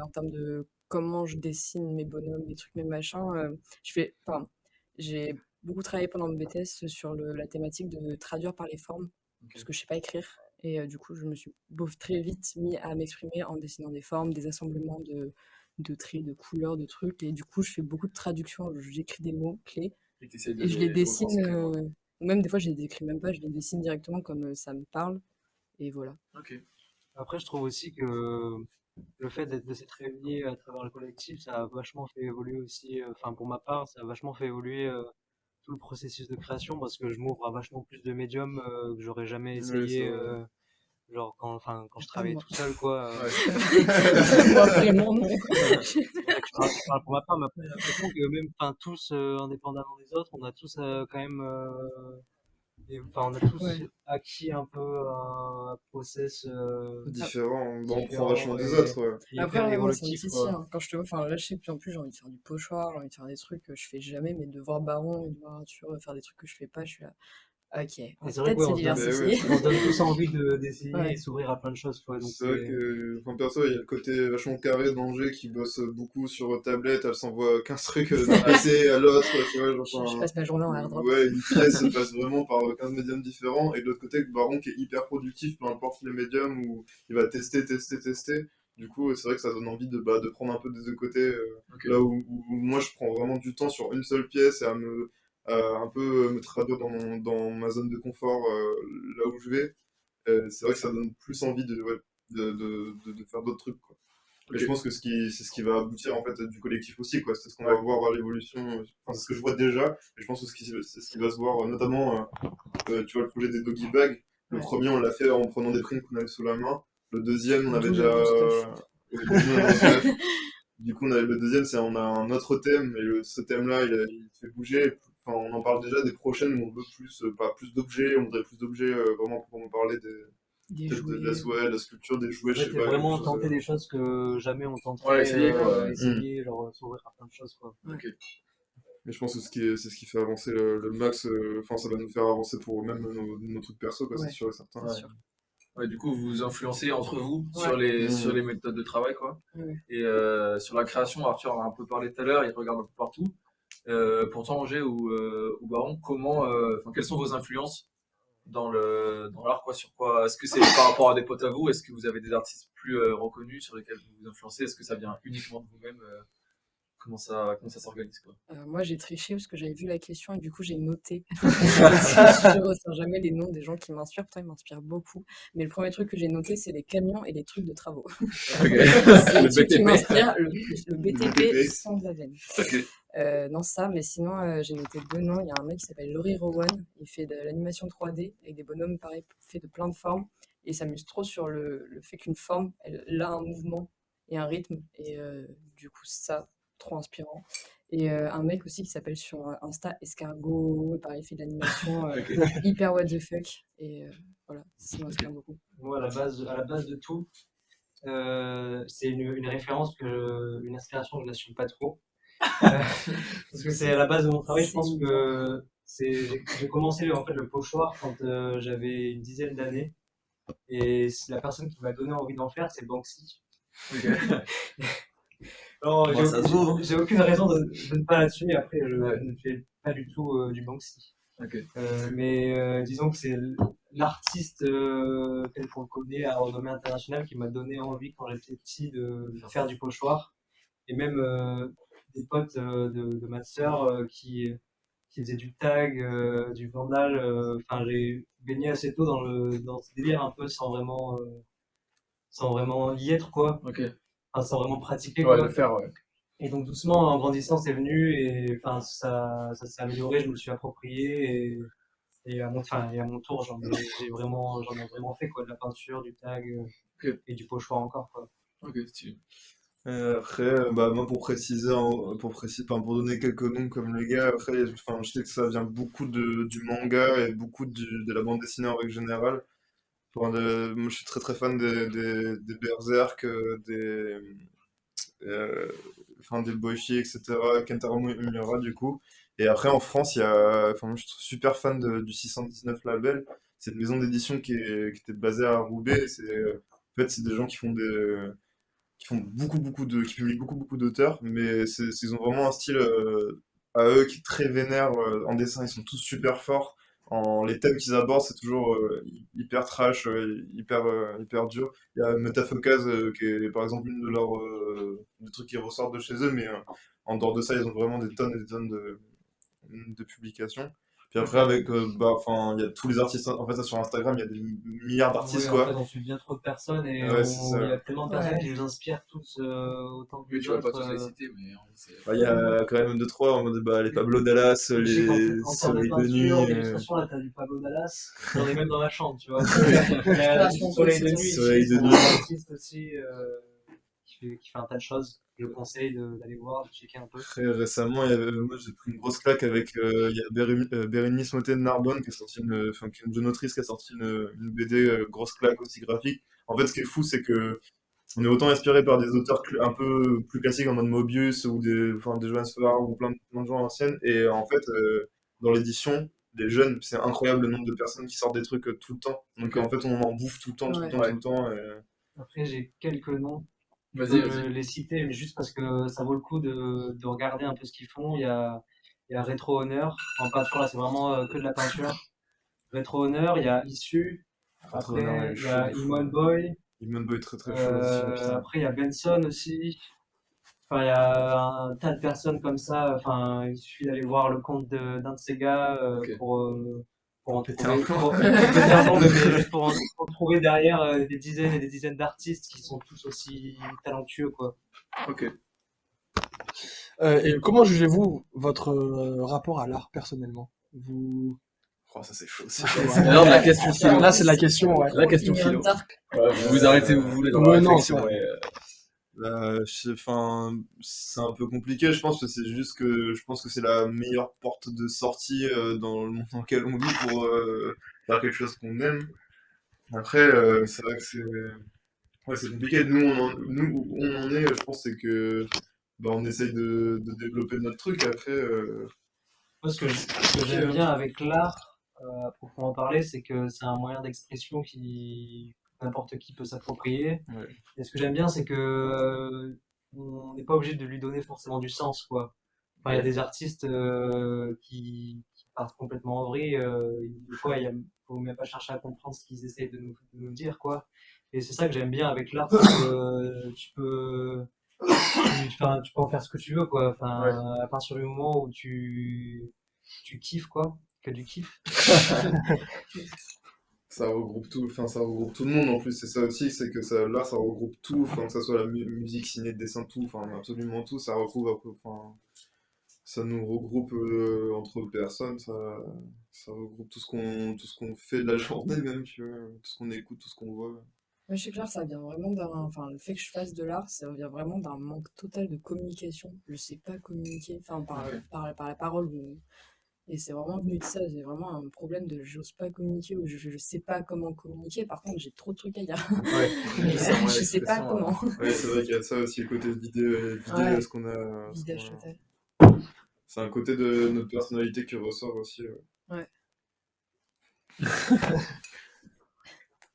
Speaker 1: en termes de comment je dessine mes bonhommes, mes trucs, mes machins, enfin, j'ai beaucoup travaillé pendant mon BTS sur la thématique de traduire par les formes, parce
Speaker 5: Ok.
Speaker 1: que je sais pas écrire. Et du coup, je me suis très vite mis à m'exprimer en dessinant des formes, des assemblements de traits, de couleurs, de trucs. Et du coup, je fais beaucoup de traductions. J'écris des mots clés
Speaker 5: Et t'essayes de
Speaker 1: et je les
Speaker 5: les
Speaker 1: dessine,
Speaker 5: retranscrire.
Speaker 1: ou même des fois, je les écris même pas, je les dessine directement comme ça me parle. Et voilà.
Speaker 5: Ok.
Speaker 7: Après, je trouve aussi que le fait de s'être réunis à travers le collectif, ça a vachement fait évoluer aussi, enfin pour ma part, ça a vachement fait évoluer tout le processus de création parce que je m'ouvre à vachement plus de médiums que j'aurais jamais
Speaker 6: Oui, c'est
Speaker 7: essayé,
Speaker 6: vrai.
Speaker 7: genre quand je
Speaker 1: Pas
Speaker 7: travaillais
Speaker 1: moi.
Speaker 7: tout seul, quoi.
Speaker 5: Ouais.
Speaker 1: Moi, vraiment, non.
Speaker 7: C'est vrai que je parle pour ma part, mais après, j'ai l'impression que même, enfin, tous, indépendamment des autres, on a tous quand même, enfin, on a tous
Speaker 1: Ouais.
Speaker 7: acquis un peu un process
Speaker 6: Différent, bon, on prend vachement
Speaker 7: différent
Speaker 6: des
Speaker 7: et
Speaker 6: autres, ouais.
Speaker 1: Après,
Speaker 7: hyper
Speaker 1: ouais, moi, ça me
Speaker 7: évolutif,
Speaker 1: titille,
Speaker 7: quoi.
Speaker 1: hein. Quand je te vois, enfin, là, je sais que de plus en plus, j'ai envie de faire du pochoir, j'ai envie de faire des trucs que je fais jamais, mais de voir Baron et de voir Arthur faire des trucs que je fais pas, je suis là. Ok, on
Speaker 7: Et
Speaker 1: va
Speaker 7: c'est vrai que
Speaker 1: peut-être
Speaker 7: ouais,
Speaker 1: se
Speaker 6: Mais ouais,
Speaker 1: diversifier.
Speaker 6: c'est
Speaker 7: on se donne tous envie d'essayer et
Speaker 1: Ouais.
Speaker 7: s'ouvrir à plein de choses, quoi. Donc
Speaker 6: c'est vrai que, enfin, perso, il y a le côté vachement carré d'Angers qui bosse beaucoup sur tablette, elle s'envoie 15 trucs d'un
Speaker 5: Ouais.
Speaker 6: PC à l'autre, tu vois, genre,
Speaker 1: Je
Speaker 6: enfin,
Speaker 1: passe ma journée en airdrop.
Speaker 6: ouais, une pièce se passe vraiment par 15 médiums différents, et de l'autre côté, le Baron qui est hyper productif, peu importe les médiums, où il va tester, tester, tester. Du coup, c'est vrai que ça donne envie de prendre un peu des deux côtés,
Speaker 5: Ok.
Speaker 6: là où moi je prends vraiment du temps sur une seule pièce et un peu me traduire dans ma zone de confort là où je vais, c'est vrai que ça donne plus envie ouais, de faire d'autres trucs, quoi. Et
Speaker 5: Ok.
Speaker 6: je pense que c'est ce qui va aboutir en fait du collectif aussi, quoi. C'est ce qu'on va voir à l'évolution. Enfin, c'est ce que je vois déjà. Et je pense que c'est ce qui va se voir, notamment, tu vois, le projet des doggy bags. Le
Speaker 1: Ouais.
Speaker 6: premier, on l'a fait en prenant des prints qu'on avait sous la main. Le deuxième, on avait
Speaker 1: D'où le
Speaker 6: déjà.
Speaker 1: no stuff.
Speaker 6: Ouais, d'où le no stuff. Du coup, le deuxième, c'est on a un autre thème. Et ce thème-là, il fait bouger. Enfin, on en parle déjà des prochaines où on veut plus, pas plus d'objets. On voudrait plus d'objets vraiment pour en parler
Speaker 1: Des
Speaker 6: peut-être
Speaker 1: jouets.
Speaker 6: de la sculpture, des jouets, je
Speaker 7: Ouais,
Speaker 6: sais
Speaker 7: c'est
Speaker 6: pas, quelque
Speaker 7: vraiment
Speaker 6: chose.
Speaker 7: tenter des choses que jamais on
Speaker 5: Ouais,
Speaker 7: tenterait,
Speaker 5: essayer, quoi.
Speaker 7: essayer, genre s'ouvrir à plein de choses, quoi.
Speaker 5: Ok.
Speaker 6: Mais je pense que c'est ce qui fait avancer le max. Enfin, ça va nous faire avancer pour même nos trucs perso, quoi, c'est
Speaker 1: Ouais,
Speaker 6: sûr et certain.
Speaker 1: c'est
Speaker 5: Ouais.
Speaker 1: sûr.
Speaker 5: Ouais, du coup, vous vous influencez entre vous
Speaker 1: Ouais.
Speaker 5: sur les
Speaker 6: Mm.
Speaker 5: méthodes de travail, quoi.
Speaker 1: Ouais.
Speaker 5: Et sur la création, Arthur en a un peu parlé tout à l'heure, il regarde un peu partout. Pourtant, Angers ou Baron, enfin, quelles sont vos influences dans l'art, quoi, sur quoi? Est-ce que c'est par rapport à des potes à vous? Est-ce que vous avez des artistes plus reconnus sur lesquels vous vous influencez? Est-ce que ça vient uniquement de vous-même? Comment ça s'organise, quoi?
Speaker 1: Moi, j'ai triché parce que j'avais vu la question et du coup, j'ai noté. Je retiens jamais les noms des gens qui m'inspirent, pourtant ils m'inspirent beaucoup. Mais le premier truc que j'ai noté, c'est les camions et les trucs de travaux.
Speaker 5: Ok.
Speaker 1: C'est les
Speaker 5: Le
Speaker 1: trucs qui
Speaker 5: BTP.
Speaker 1: m'inspirent le plus. Le
Speaker 6: BTP.
Speaker 1: BTP sans la veine.
Speaker 5: Ok.
Speaker 1: Non, ça, mais sinon, j'ai noté 2 noms. Il y a un mec qui s'appelle Laurie Rowan. Il fait de l'animation 3D avec des bonhommes, pareil, fait de plein de formes. Et il s'amuse trop sur le fait qu'une forme, elle a un mouvement et un rythme. Et du coup, ça, trop inspirant. Et un mec aussi qui s'appelle sur Insta Escargot. Pareil, il fait de l'animation
Speaker 5: Ok.
Speaker 1: hyper what the fuck. Et voilà, ça m'inspire beaucoup.
Speaker 7: Moi, à la base de tout, c'est une référence une inspiration que je n'assume pas trop. Parce que c'est à la base de mon travail, je pense que j'ai commencé en fait le pochoir quand j'avais une dizaine d'années. Et la personne qui m'a donné envie d'en faire, c'est Banksy.
Speaker 5: Ok.
Speaker 7: Non,
Speaker 5: Bon, ça se vaut, hein.
Speaker 7: j'ai aucune raison de ne pas la tuer. Après, je
Speaker 5: Ouais.
Speaker 7: ne fais pas du tout du Banksy.
Speaker 5: Ok.
Speaker 7: Mais disons que c'est l'artiste tel qu'on le connaît à renommée internationale qui m'a donné envie quand j'étais petit de faire du pochoir. Et même des potes de ma sœur qui faisaient du tag, du vandal. Enfin, j'ai baigné assez tôt dans ce délire un peu sans vraiment y être, quoi.
Speaker 5: Ok.
Speaker 7: Enfin, sans vraiment pratiquer,
Speaker 5: Ouais,
Speaker 7: quoi.
Speaker 5: le faire, ouais.
Speaker 7: Et donc doucement, en grandissant, c'est venu et enfin ça s'est amélioré, je me le suis approprié et et à mon tour, j'en ai vraiment fait quoi, de la peinture, du tag
Speaker 5: Ok.
Speaker 7: et du pochoir encore quoi.
Speaker 5: Ok, stylé.
Speaker 6: Après, bah, moi, pour préciser, enfin, pour donner quelques noms comme les gars, après, enfin, je sais que ça vient beaucoup du manga et beaucoup de la bande dessinée en règle générale. Moi, je suis très très fan des Berserk, euh, enfin, des Boichi, etc., Kentaro Miura, du coup. Et après, en France, enfin, moi, je suis super fan du 619 Label. C'est une maison d'édition qui était basée à Roubaix. En fait, c'est des gens qui font qui publient beaucoup d'auteurs, mais ils ont vraiment un style à eux qui est très vénère en dessin. Ils sont tous super forts. Les thèmes qu'ils abordent, c'est toujours hyper trash, hyper dur. Il y a Metafocaz qui est par exemple une de leurs des trucs qui ressortent de chez eux, mais en dehors de ça, ils ont vraiment des tonnes et des tonnes de publications. Puis après, avec, bah, enfin, il y a tous les artistes, en fait, ça, sur Instagram, il y a des milliards d'artistes,
Speaker 7: Ouais, en fait,
Speaker 6: quoi.
Speaker 7: on suit bien trop de personnes et
Speaker 6: Ouais, c'est
Speaker 7: il y
Speaker 6: ça.
Speaker 7: a tellement de personnes
Speaker 1: Ouais.
Speaker 7: qui nous inspirent tous autant que
Speaker 5: Oui,
Speaker 7: les
Speaker 5: tu vas pas
Speaker 7: autres.
Speaker 5: tous les citer, mais c'est.
Speaker 6: Bah, il y a quand même deux, trois, en mode, bah, les Pablo Dallas,
Speaker 7: Je sais qu'en
Speaker 6: les
Speaker 7: en termes de
Speaker 6: Soleil de Nuit.
Speaker 7: peinture, d'illustration, là, t'as du Pablo Dallas. J'en ai même dans ma chambre, tu vois. Il y a du Soleil de Nuit
Speaker 6: Soleil
Speaker 7: ici,
Speaker 6: de
Speaker 7: c'est
Speaker 6: Nuit.
Speaker 7: un artiste aussi qui fait un tas de choses. Je le conseille d'aller voir, de checker un peu.
Speaker 6: Très récemment, moi, j'ai pris une grosse claque avec, il y a Bérénice Motet de Narbonne qui a sorti enfin, qui est une jeune autrice qui a sorti une BD grosse claque aussi graphique. En fait, ce qui est fou, c'est que on est autant inspiré par des auteurs un peu plus classiques en mode Mobius ou enfin, des Johannes Farr ou plein de gens anciennes. Et en fait, dans l'édition, les jeunes, c'est incroyable le nombre de personnes qui sortent des trucs tout le temps. Donc
Speaker 5: Ok.
Speaker 6: en fait, on en bouffe tout le temps, tout le
Speaker 1: Ouais.
Speaker 6: temps,
Speaker 5: Ouais.
Speaker 6: tout le temps.
Speaker 7: Après, j'ai quelques noms. Je
Speaker 5: Vas-y,
Speaker 7: peux
Speaker 5: vas-y.
Speaker 7: les citer, mais juste parce que ça vaut le coup de regarder un peu ce qu'ils font. Il y a Retro Honor. En peinture, là, c'est vraiment que de la peinture. Retro Honor, il y a Issue.
Speaker 6: Retro Honor,
Speaker 7: Après,
Speaker 6: il est
Speaker 7: il y
Speaker 6: chaud
Speaker 7: a
Speaker 6: de fou.
Speaker 7: Immon Boy.
Speaker 6: Immon Boy très très chaud aussi, putain.
Speaker 7: Après, il y a Benson aussi. Enfin, il y a un tas de personnes comme ça. Enfin, il suffit d'aller voir le compte d'un de ces gars
Speaker 5: Ok.
Speaker 7: pour en
Speaker 6: Péter
Speaker 7: trouver.
Speaker 6: un plomb.
Speaker 7: Pour péter un plomb, mais juste pour trouver derrière des dizaines et des dizaines d'artistes qui sont tous aussi talentueux, quoi.
Speaker 5: Ok.
Speaker 4: Et comment jugez-vous votre rapport à l'art personnellement? Vous...
Speaker 6: Oh, ça c'est chaud.
Speaker 4: C'est
Speaker 6: Ça.
Speaker 4: chaud,
Speaker 5: C'est
Speaker 4: ouais.
Speaker 5: l'heure de la question philo.
Speaker 4: Là, c'est la question, ouais.
Speaker 5: La question
Speaker 1: Opinion
Speaker 5: philo.
Speaker 1: dark.
Speaker 5: Ouais, vous vous arrêtez où vous voulez dans la
Speaker 4: Ouais, non,
Speaker 5: réflexion.
Speaker 4: ça.
Speaker 5: Ouais.
Speaker 6: Enfin, c'est un peu compliqué, je pense, parce que c'est juste que je pense que c'est la meilleure porte de sortie dans le monde dans lequel on vit pour faire quelque chose qu'on aime. Après, c'est vrai que c'est compliqué. Nous, où on en est, je pense, c'est que bah, on essaye de développer notre truc. Après,
Speaker 7: Moi, ce que
Speaker 6: c'est compliqué,
Speaker 7: j'aime
Speaker 6: hein.
Speaker 7: bien avec l'art, à proprement parler, c'est que c'est un moyen d'expression que n'importe qui peut s'approprier.
Speaker 6: Ouais.
Speaker 7: Et ce que j'aime bien, c'est que on n'est pas obligé de lui donner forcément du sens, quoi. Enfin, il y a des artistes qui partent complètement en vrille. Des fois, faut même pas chercher à comprendre ce qu'ils essayent de nous dire, quoi. Et c'est ça que j'aime bien avec l'art, c'est que tu peux en faire ce que tu veux, quoi. Enfin, à partir du moment où tu kiffes, quoi, que du kiff.
Speaker 6: Ça regroupe tout, enfin ça regroupe tout le monde en plus, c'est ça aussi, c'est que là ça regroupe tout, enfin que ça soit la musique, ciné, dessin, tout, enfin absolument tout, ça regroupe, enfin ça nous regroupe entre personnes, ça regroupe tout ce qu'on fait de la journée même, tu vois, tout ce qu'on écoute, tout ce qu'on voit.
Speaker 1: Moi, je suis claire, ça vient vraiment d'un. Enfin, le fait que je fasse de l'art, ça vient vraiment d'un manque total de communication. Je sais pas communiquer, enfin, par la parole. Et c'est vraiment venu de ça. J'ai vraiment un problème de j'ose pas communiquer ou je sais pas comment communiquer. Par contre, j'ai trop de trucs à dire.
Speaker 5: Ouais.
Speaker 1: Mais
Speaker 6: C'est un moyen
Speaker 1: je sais pas
Speaker 6: d'expression,
Speaker 1: comment.
Speaker 6: Ouais, c'est vrai qu'il y a ça aussi, le côté vidé,
Speaker 1: Ouais,
Speaker 6: ce qu'on a,
Speaker 1: visage total.
Speaker 6: c'est un côté de notre personnalité qui ressort aussi.
Speaker 1: Ouais.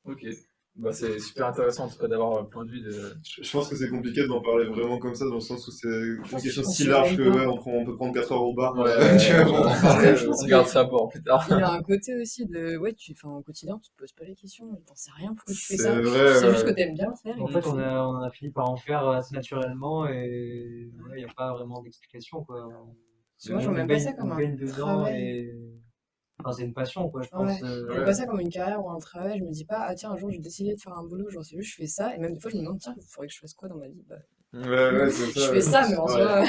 Speaker 5: Ok. Bah, c'est super intéressant en tout cas d'avoir un point de vue de.
Speaker 6: Je pense que c'est compliqué d'en parler vraiment comme ça, dans le sens où c'est une question
Speaker 1: On
Speaker 6: si
Speaker 1: s'y
Speaker 6: large que
Speaker 1: arrive
Speaker 6: ouais,
Speaker 1: pas.
Speaker 6: on peut prendre 4 heures au bar,
Speaker 5: Ouais,
Speaker 6: tu vois, pour en parler.
Speaker 1: Je pense
Speaker 5: on
Speaker 1: que
Speaker 5: garde ça pour plus tard.
Speaker 1: il y a un côté aussi de ouais, enfin, au quotidien, tu te poses pas les questions, t'en sais rien pourquoi tu fais
Speaker 6: C'est
Speaker 1: ça. Tu
Speaker 6: vrai,
Speaker 1: sais juste que
Speaker 6: ouais.
Speaker 1: t'aimes bien le faire et
Speaker 7: En
Speaker 1: tu
Speaker 7: fait,
Speaker 1: le fais.
Speaker 7: on a fini par en faire assez naturellement et il n'y a pas vraiment d'explication, quoi.
Speaker 1: Parce que moi, je vois même pas ça
Speaker 7: On
Speaker 1: comme un
Speaker 7: baigne dedans
Speaker 1: travail.
Speaker 7: et enfin, c'est une passion, quoi, je
Speaker 1: Ouais,
Speaker 7: pense.
Speaker 1: je vois pas ça comme une carrière ou un travail. Je me dis pas, ah tiens, un jour, j'ai décidé de faire un boulot, j'en sais juste, je fais ça. Et même des fois, je me demande, tiens, il faudrait que je fasse quoi dans ma vie? Bah,
Speaker 6: Ouais, c'est
Speaker 1: je
Speaker 6: ça.
Speaker 1: fais ça, mais en
Speaker 5: Ouais.
Speaker 1: soi,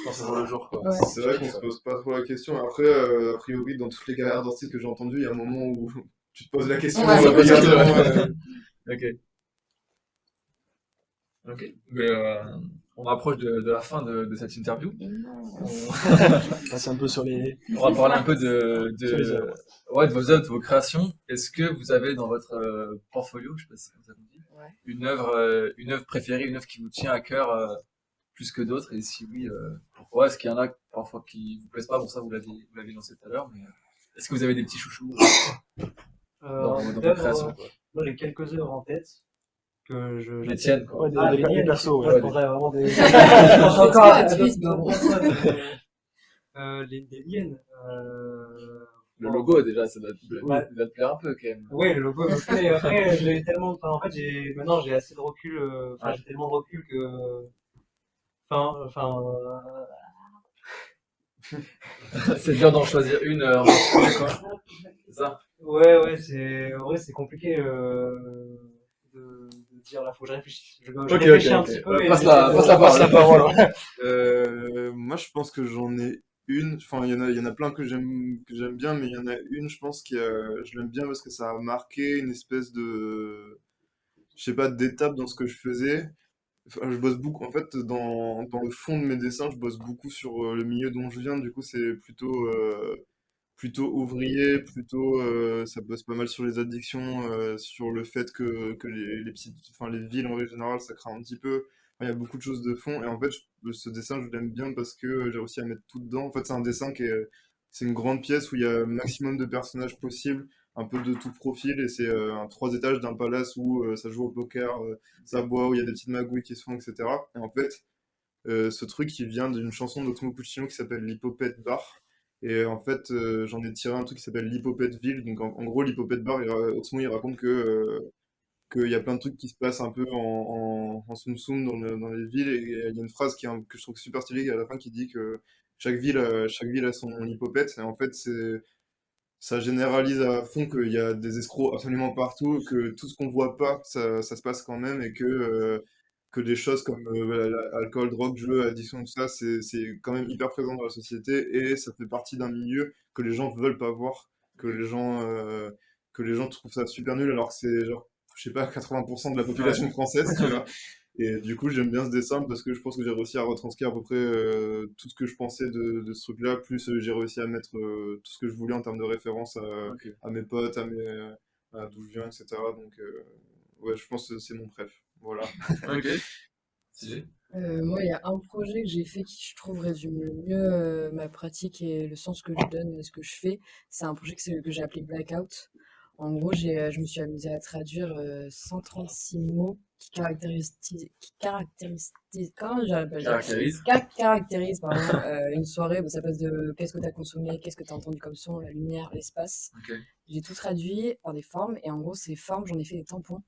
Speaker 5: Quand c'est pour le jour, quoi.
Speaker 1: ouais.
Speaker 6: C'est vrai qu'on se pose pas trop la question. Après, a priori, dans toutes les carrières d'artistes que j'ai entendues, il y a un moment où tu te poses la question
Speaker 1: Ouais.
Speaker 6: obligatoirement.
Speaker 5: Ok. Ok. Mais on approche de la fin de cette interview.
Speaker 1: Non.
Speaker 5: On,
Speaker 4: Passe un peu sur les...
Speaker 5: on va parler un peu
Speaker 4: Sur les œuvres.
Speaker 5: ouais, de vos œuvres, de vos créations. Est-ce que vous avez dans votre portfolio, je sais pas si vous avez dit,
Speaker 1: Ouais.
Speaker 5: une œuvre préférée, une œuvre qui vous tient à cœur plus que d'autres? Et si oui, pourquoi? Est-ce qu'il y en a parfois qui vous plaisent pas? Bon, ça, vous l'avez lancé tout à l'heure, mais est-ce que vous avez des petits chouchous dans vos créations, quoi?
Speaker 7: Moi, j'ai quelques œuvres en tête que
Speaker 5: Les tiennes, quoi.
Speaker 4: Ouais,
Speaker 7: Ah,
Speaker 4: des
Speaker 7: miennes.
Speaker 4: persos, ouais.
Speaker 7: Moi, je pensais vraiment des. Je
Speaker 1: Est-ce
Speaker 7: pensais encore
Speaker 1: que
Speaker 7: à
Speaker 1: la twist,
Speaker 7: d'autres
Speaker 1: bon.
Speaker 7: personnes. Des miennes.
Speaker 5: Le logo, déjà, ça doit
Speaker 7: Ouais.
Speaker 5: te plaire un peu, quand même.
Speaker 7: Ouais, le logo me plaît. Après, j'ai tellement. Enfin, en fait, maintenant, j'ai assez de recul. Enfin,
Speaker 5: Ouais.
Speaker 7: j'ai tellement de recul que. Enfin.
Speaker 5: C'est dur d'en choisir une en particulier, quoi. C'est ça?
Speaker 7: Ouais, en vrai, c'est compliqué de dire là, faut que je réfléchisse. Je réfléchis un petit peu.
Speaker 5: Ouais,
Speaker 7: et
Speaker 5: passe
Speaker 7: j'essaie
Speaker 5: la parole.
Speaker 6: Moi, je pense que j'en ai une. Enfin, il y en a plein que j'aime bien, mais il y en a une, je pense, je l'aime bien parce que ça a marqué une espèce de, je sais pas, d'étape dans ce que je faisais. Enfin, je bosse beaucoup, en fait, dans le fond de mes dessins, je bosse beaucoup sur le milieu dont je viens. Du coup, c'est plutôt ouvrier, ça bosse pas mal sur les addictions, sur le fait que les petites, enfin les villes en règle générale, ça craint un petit peu. Enfin, il y a beaucoup de choses de fond. Et en fait, ce dessin, je l'aime bien parce que j'ai réussi à mettre tout dedans. En fait, c'est un dessin c'est une grande pièce où il y a un maximum de personnages possibles, un peu de tout profil, et c'est un 3 étages d'un palace où ça joue au poker, ça boit, où il y a des petites magouilles qui se font, etc. Et en fait, ce truc, il vient d'une chanson d'Oxmo Puccino qui s'appelle l'Hippopète Bar. Et en fait, j'en ai tiré un truc qui s'appelle l'Hippopète Ville. Donc en gros, l'Hippopète Bar, Oxmo, il raconte que qu'il y a plein de trucs qui se passent un peu en soum-soum dans les villes. Et il y a une phrase que je trouve super stylée à la fin qui dit que chaque ville a son hippopète. Et en fait, ça généralise à fond qu'il y a des escrocs absolument partout, que tout ce qu'on voit pas, ça se passe quand même, et que des choses comme alcool, drogue, jeu, addiction, tout ça, c'est quand même hyper présent dans la société, et ça fait partie d'un milieu que les gens veulent pas voir, que les gens trouvent ça super nul, alors que c'est genre, je sais pas, 80% de la population française, tu vois. Et du coup, j'aime bien ce dessin parce que je pense que j'ai réussi à retranscrire à peu près tout ce que je pensais de ce truc-là, plus j'ai réussi à mettre tout ce que je voulais en termes de référence
Speaker 5: Ok.
Speaker 6: à mes potes, à d'où je viens, etc. Donc, ouais, je pense que c'est mon préf. Voilà.
Speaker 5: Ok. Stylé.
Speaker 1: Moi, il y a un projet que j'ai fait qui, je trouve, résume le mieux ma pratique et le sens que je donne à ce que je fais. C'est un projet que j'ai appelé Blackout. En gros, je me suis amusée à traduire 136 mots comment j'appelle ça?
Speaker 5: Caractérise.
Speaker 1: Caractérisent, pardon, une soirée. Bah, ça passe de qu'est-ce que tu as consommé, qu'est-ce que tu as entendu comme son, la lumière, l'espace.
Speaker 5: Ok.
Speaker 1: J'ai tout traduit par des formes et en gros, ces formes, j'en ai fait des tampons.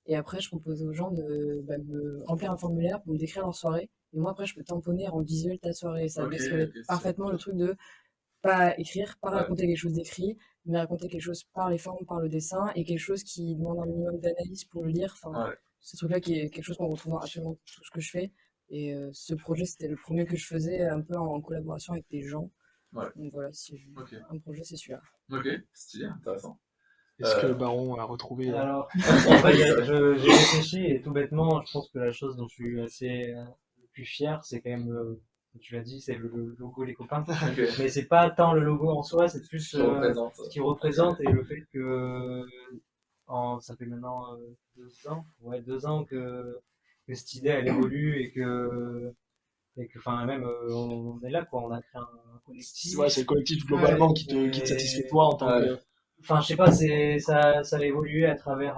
Speaker 1: Et après, je proposais aux gens de me remplir un formulaire pour me décrire leur soirée. Et moi, après, je peux tamponner et rendre visuel ta soirée. Ça
Speaker 5: Ok,
Speaker 1: décrivait
Speaker 5: ok,
Speaker 1: parfaitement le truc de pas écrire, pas
Speaker 5: Ouais.
Speaker 1: raconter quelque chose d'écrit, mais raconter quelque chose par les formes, par le dessin, et quelque chose qui demande un minimum d'analyse pour le lire. Enfin,
Speaker 5: Ouais.
Speaker 1: ce truc-là qui est quelque chose qu'on retrouve dans absolument tout ce que je fais. Et ce projet, c'était le premier que je faisais un peu en collaboration avec des gens.
Speaker 5: Ouais.
Speaker 1: Donc voilà, si j'ai
Speaker 5: Ok.
Speaker 1: un projet, c'est celui-là.
Speaker 5: Ok. Stylé, intéressant.
Speaker 4: Est-ce que Baron a retrouvé
Speaker 7: Alors, en fait, j'ai réfléchi et tout bêtement, je pense que la chose dont je suis assez le plus fier, c'est quand même, comme tu l'as dit, c'est le logo Les Copains.
Speaker 5: Ok.
Speaker 7: Mais c'est pas tant le logo en soi, c'est plus
Speaker 5: Je représente.
Speaker 7: ce qu'il représente et le fait que ça fait maintenant 2 ans, ouais, 2 ans que cette idée elle évolue et que enfin même on est là quoi, on a créé un collectif.
Speaker 4: Ouais, c'est le collectif globalement qui te satisfait toi en tant que.
Speaker 7: Enfin, je sais pas, ça a évolué à travers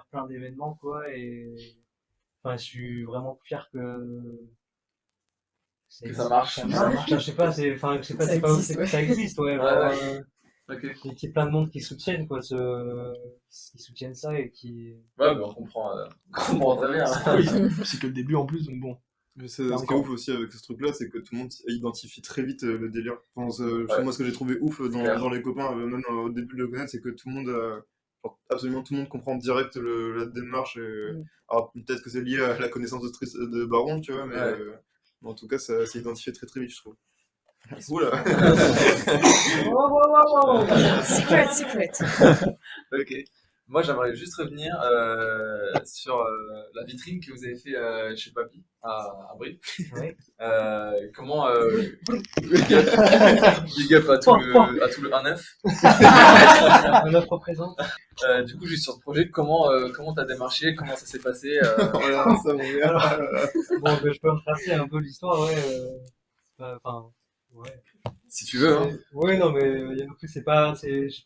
Speaker 7: plein d'événements, quoi, et, enfin, je suis vraiment fier
Speaker 5: Que ça marche.
Speaker 7: ça marche. Enfin, je sais pas, enfin, je sais pas,
Speaker 1: Ça existe, ouais.
Speaker 7: ça existe, ouais,
Speaker 5: Ouais,
Speaker 7: genre,
Speaker 5: ouais. Ok.
Speaker 7: et qu'il y ait plein de monde qui soutiennent, quoi, qui soutiennent ça et qui,
Speaker 5: Ouais, mais on comprend très bien.
Speaker 4: Oui, c'est que le début en plus, donc bon.
Speaker 6: Mais ce
Speaker 4: T'as
Speaker 6: qui est
Speaker 4: encore-
Speaker 6: ouf aussi avec ce truc-là, c'est que tout le monde identifie très vite le délire. Enfin,
Speaker 5: Ouais.
Speaker 6: moi, ce que j'ai trouvé ouf
Speaker 5: Clair.
Speaker 6: dans les copains, même au début de le connaître, c'est que tout le monde, genre, absolument tout le monde comprend direct la démarche.
Speaker 1: Mm.
Speaker 6: Alors, peut-être que c'est lié à la connaissance de Baron, tu vois,
Speaker 5: Ouais.
Speaker 6: mais en tout cas, ça s'est identifié très très vite, je trouve. Oula!
Speaker 1: Secret.
Speaker 5: Ok. Moi, j'aimerais juste revenir sur la vitrine que vous avez fait chez Papy à Brie.
Speaker 7: ouais.
Speaker 5: Comment big up à tout le 1-9.
Speaker 7: On offre présente.
Speaker 5: Du coup, juste sur ce projet, comment t'as démarché, comment ça s'est passé
Speaker 6: Voilà, ça, mon gars.
Speaker 7: Bon, je peux retracer un peu l'histoire, ouais, enfin, ouais.
Speaker 5: si tu veux. Hein.
Speaker 7: Ouais, non, mais en plus, j'ai pas